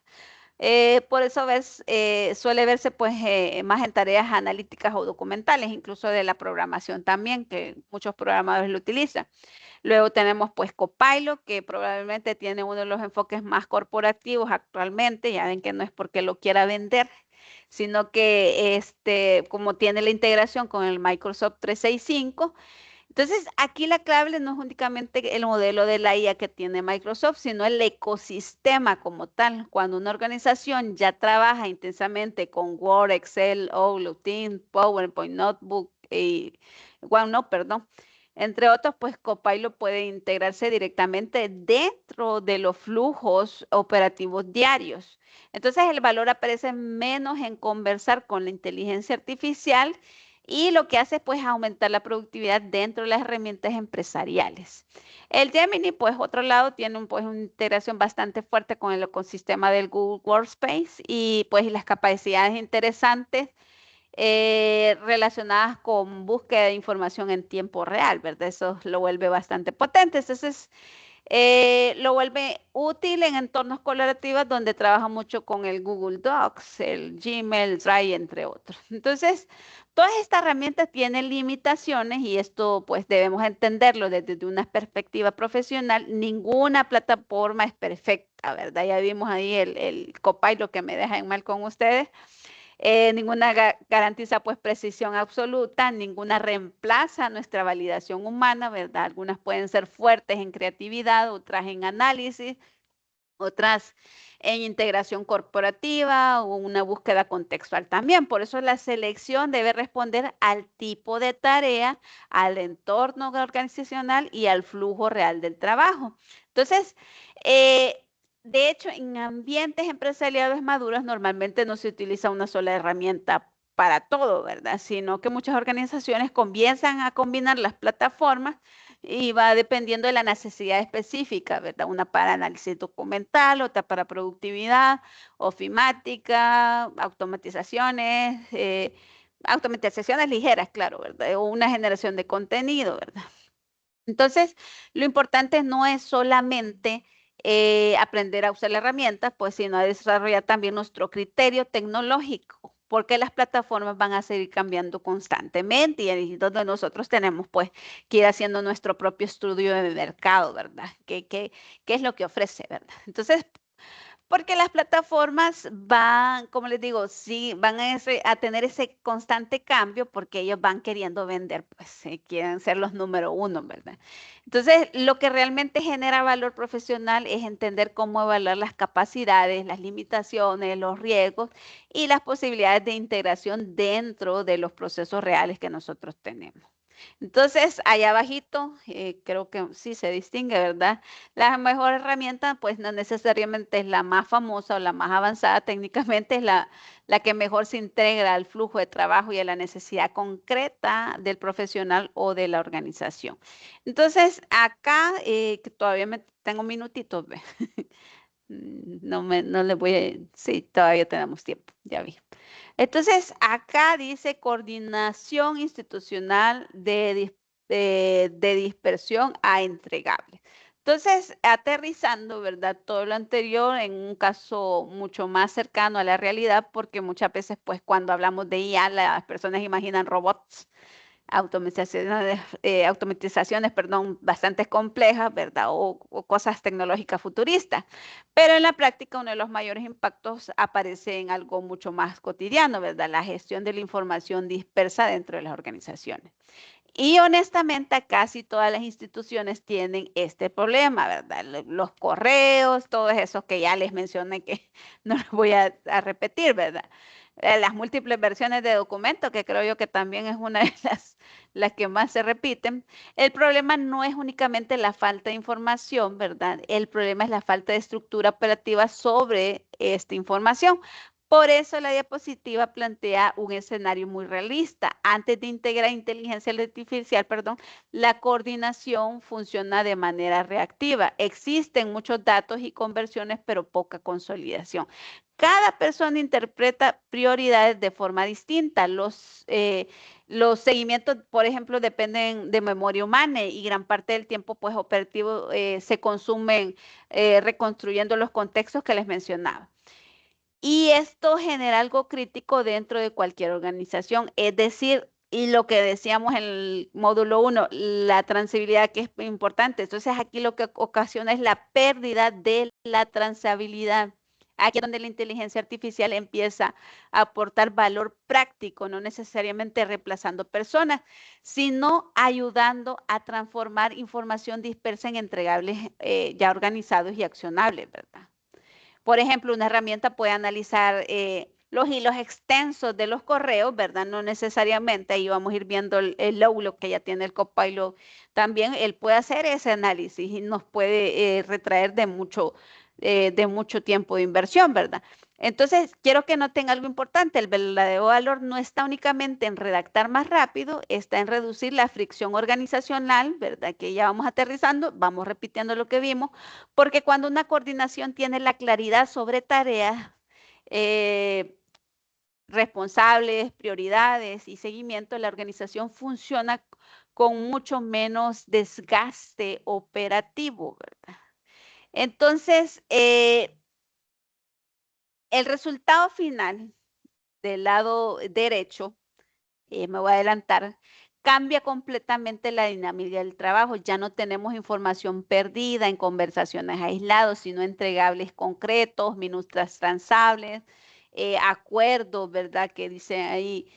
Por eso suele verse pues más en tareas analíticas o documentales, incluso de la programación también, que muchos programadores lo utilizan. Luego tenemos pues Copilot, que probablemente tiene uno de los enfoques más corporativos actualmente, ya ven que no es porque lo quiera vender, sino que como tiene la integración con el Microsoft 365, entonces aquí la clave no es únicamente el modelo de la IA que tiene Microsoft, sino el ecosistema como tal. Cuando una organización ya trabaja intensamente con Word, Excel, Outlook, Teams, PowerPoint, Notebook y OneNote, perdón, entre otros, pues Copilot puede integrarse directamente dentro de los flujos operativos diarios. Entonces el valor aparece menos en conversar con la inteligencia artificial y lo que hace pues aumentar la productividad dentro de las herramientas empresariales. El Gemini, pues otro lado, tiene pues una integración bastante fuerte con el ecosistema del Google Workspace y pues las capacidades interesantes relacionadas con búsqueda de información en tiempo real, ¿verdad? Eso lo vuelve bastante potente. Entonces, lo vuelve útil en entornos colaborativos donde trabaja mucho con el Google Docs, el Gmail, Drive, entre otros. Entonces, todas estas herramientas tienen limitaciones y esto pues debemos entenderlo desde una perspectiva profesional. Ninguna plataforma es perfecta, ¿verdad? Ya vimos ahí el Copilot que me deja en mal con ustedes. Ninguna garantiza pues precisión absoluta, ninguna reemplaza nuestra validación humana, ¿verdad? Algunas pueden ser fuertes en creatividad, otras en análisis, otras en integración corporativa o una búsqueda contextual también. Por eso la selección debe responder al tipo de tarea, al entorno organizacional y al flujo real del trabajo. Entonces, de hecho, en ambientes empresariales maduros normalmente no se utiliza una sola herramienta para todo, ¿verdad? Sino que muchas organizaciones comienzan a combinar las plataformas y va dependiendo de la necesidad específica, ¿verdad? Una para análisis documental, otra para productividad, ofimática, automatizaciones ligeras, claro, ¿verdad? O una generación de contenido, ¿verdad? Entonces, lo importante no es solamente aprender a usar la herramienta, pues, sino a desarrollar también nuestro criterio tecnológico, porque las plataformas van a seguir cambiando constantemente y ahí es donde nosotros tenemos, pues, que ir haciendo nuestro propio estudio de mercado, ¿verdad? ¿Qué es lo que ofrece, ¿verdad? Entonces, porque las plataformas van, como les digo, sí, van a tener ese constante cambio porque ellos van queriendo vender, pues quieren ser los número uno, ¿verdad? Entonces, lo que realmente genera valor profesional es entender cómo evaluar las capacidades, las limitaciones, los riesgos y las posibilidades de integración dentro de los procesos reales que nosotros tenemos. Entonces, allá abajito, creo que sí se distingue, ¿verdad? La mejor herramienta, pues no necesariamente es la más famosa o la más avanzada técnicamente, es la que mejor se integra al flujo de trabajo y a la necesidad concreta del profesional o de la organización. Entonces, acá, que todavía tengo minutitos, ¿ve? No le voy a... Sí, todavía tenemos tiempo, ya vi. Entonces, acá dice coordinación institucional de dispersión a entregable. Entonces, aterrizando, ¿verdad? Todo lo anterior en un caso mucho más cercano a la realidad, porque muchas veces, pues, cuando hablamos de IA, las personas imaginan robots, automatizaciones, perdón, bastante complejas, ¿verdad? O cosas tecnológicas futuristas. Pero en la práctica uno de los mayores impactos aparece en algo mucho más cotidiano, ¿verdad? La gestión de la información dispersa dentro de las organizaciones. Y honestamente casi todas las instituciones tienen este problema, ¿verdad? Los correos, todos esos que ya les mencioné que no los voy a repetir, ¿verdad? Las múltiples versiones de documentos, que creo yo que también es una de las que más se repiten. El problema no es únicamente la falta de información, ¿verdad? El problema es la falta de estructura operativa sobre esta información. Por eso la diapositiva plantea un escenario muy realista. Antes de integrar inteligencia artificial, perdón, la coordinación funciona de manera reactiva. Existen muchos datos y conversiones, pero poca consolidación. Cada persona interpreta prioridades de forma distinta. Los seguimientos, por ejemplo, dependen de memoria humana y gran parte del tiempo pues, operativo se consumen reconstruyendo los contextos que les mencionaba. Y esto genera algo crítico dentro de cualquier organización, es decir, y lo que decíamos en el módulo 1, la transabilidad que es importante. Entonces aquí lo que ocasiona es la pérdida de la transabilidad. Aquí es donde la inteligencia artificial empieza a aportar valor práctico, no necesariamente reemplazando personas, sino ayudando a transformar información dispersa en entregables ya organizados y accionables, ¿verdad? Por ejemplo, una herramienta puede analizar los hilos extensos de los correos, ¿verdad? No necesariamente, ahí vamos a ir viendo el loglo que ya tiene el Copilot. También él puede hacer ese análisis y nos puede retraer de mucho tiempo de inversión, ¿verdad? Entonces, quiero que noten algo importante. El verdadero valor no está únicamente en redactar más rápido, está en reducir la fricción organizacional, ¿verdad? Que ya vamos aterrizando, vamos repitiendo lo que vimos, porque cuando una coordinación tiene la claridad sobre tareas, eh, responsables, prioridades y seguimiento, la organización funciona con mucho menos desgaste operativo, ¿verdad? Entonces, el resultado final del lado derecho, me voy a adelantar, cambia completamente la dinámica del trabajo. Ya no tenemos información perdida en conversaciones aisladas, sino entregables concretos, minutas transables, acuerdos, ¿verdad? Que dicen ahí,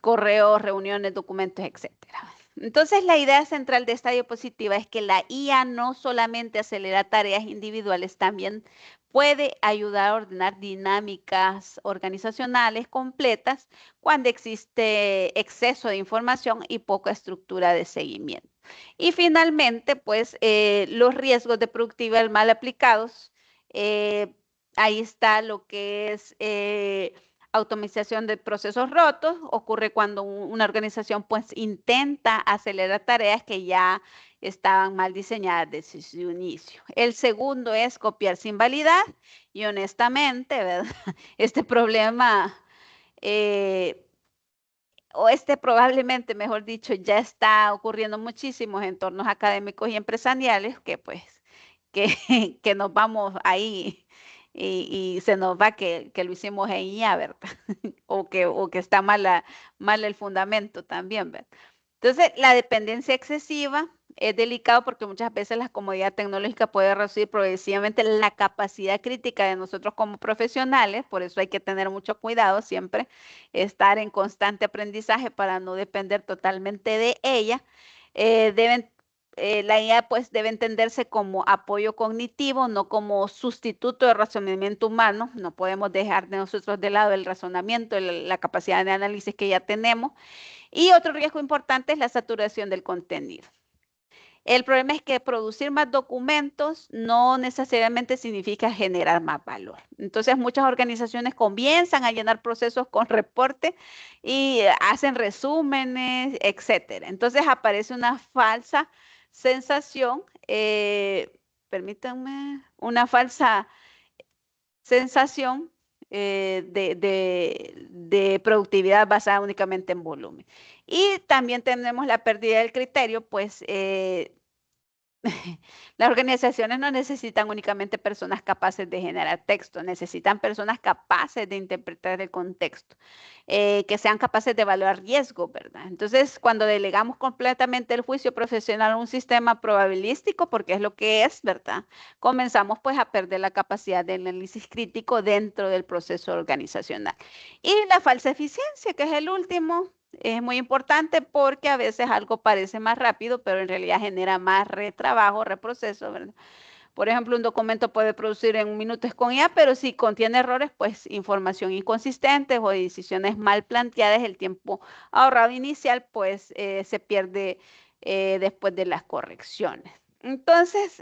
correos, reuniones, documentos, etcétera. Entonces, la idea central de esta diapositiva es que la IA no solamente acelera tareas individuales, también puede ayudar a ordenar dinámicas organizacionales completas cuando existe exceso de información y poca estructura de seguimiento. Y finalmente, pues, los riesgos de productividad mal aplicados. Ahí está lo que es Automatización de procesos rotos ocurre cuando una organización pues intenta acelerar tareas que ya estaban mal diseñadas desde su inicio. El segundo es copiar sin validar y honestamente, ¿verdad? Este problema o probablemente, mejor dicho, ya está ocurriendo muchísimos entornos académicos y empresariales que pues que nos vamos ahí y se nos va que lo hicimos en IA, ¿verdad? o que está mal el fundamento también, ¿verdad? Entonces, la dependencia excesiva es delicado porque muchas veces la comodidad tecnológica puede reducir progresivamente la capacidad crítica de nosotros como profesionales, por eso hay que tener mucho cuidado siempre, estar en constante aprendizaje para no depender totalmente de ella. La IA pues debe entenderse como apoyo cognitivo, no como sustituto de razonamiento humano. No podemos dejar de nosotros de lado el razonamiento, la capacidad de análisis que ya tenemos. Y otro riesgo importante es la saturación del contenido. El problema es que producir más documentos no necesariamente significa generar más valor. Entonces, muchas organizaciones comienzan a llenar procesos con reporte y hacen resúmenes, etcétera. Entonces, aparece una falsa sensación, permítanme, una falsa sensación de productividad basada únicamente en volumen. Y también tenemos la pérdida del criterio, pues las organizaciones no necesitan únicamente personas capaces de generar texto, necesitan personas capaces de interpretar el contexto, que sean capaces de evaluar riesgo, ¿verdad? Entonces, cuando delegamos completamente el juicio profesional a un sistema probabilístico, porque es lo que es, ¿verdad? Comenzamos pues a perder la capacidad de análisis crítico dentro del proceso organizacional. Y la falsa eficiencia, que es el último, es muy importante porque a veces algo parece más rápido, pero en realidad genera más retrabajo, reproceso, ¿verdad? Por ejemplo, un documento puede producir en un minuto con IA, pero si contiene errores, pues información inconsistente o decisiones mal planteadas, el tiempo ahorrado inicial, pues se pierde después de las correcciones. Entonces,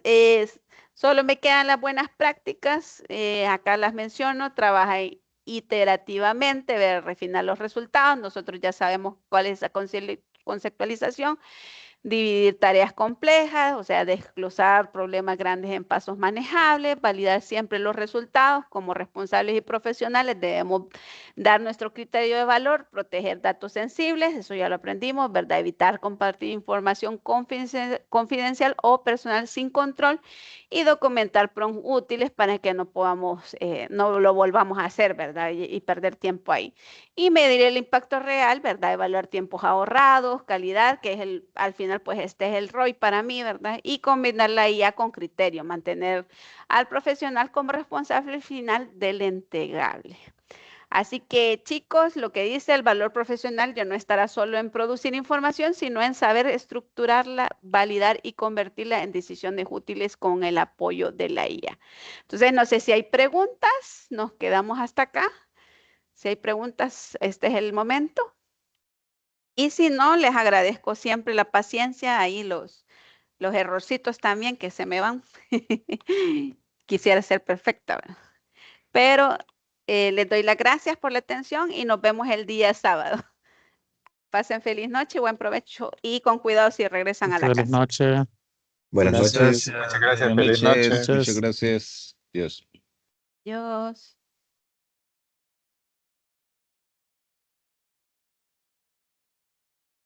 solo me quedan las buenas prácticas, acá las menciono, trabaja iterativamente, refinar los resultados. Nosotros ya sabemos cuál es la conceptualización, dividir tareas complejas, o sea, desglosar problemas grandes en pasos manejables, validar siempre los resultados. Como responsables y profesionales debemos dar nuestro criterio de valor, proteger datos sensibles, eso ya lo aprendimos, ¿verdad? Evitar compartir información confidencial o personal sin control y documentar prompts útiles para que no podamos, no lo volvamos a hacer, ¿verdad? Y perder tiempo ahí. Y medir el impacto real, ¿verdad? Evaluar tiempos ahorrados, calidad, que es al final, pues este es el ROI para mí, ¿verdad? Y combinar la IA con criterio, mantener al profesional como responsable final del entregable. Así que, chicos, lo que dice el valor profesional ya no estará solo en producir información, sino en saber estructurarla, validar y convertirla en decisiones útiles con el apoyo de la IA. Entonces, no sé si hay preguntas, nos quedamos hasta acá. Si hay preguntas, este es el momento. Y si no, les agradezco siempre la paciencia, ahí los errorcitos también que se me van. Quisiera ser perfecta, ¿verdad? Pero les doy las gracias por la atención y nos vemos el día sábado. Pasen feliz noche, buen provecho y con cuidado si regresan a la Feliz casa. noche. Buenas Muchas noches. gracias. Muchas gracias. Buenas Feliz noche. noches. Muchas gracias. Dios. Adiós.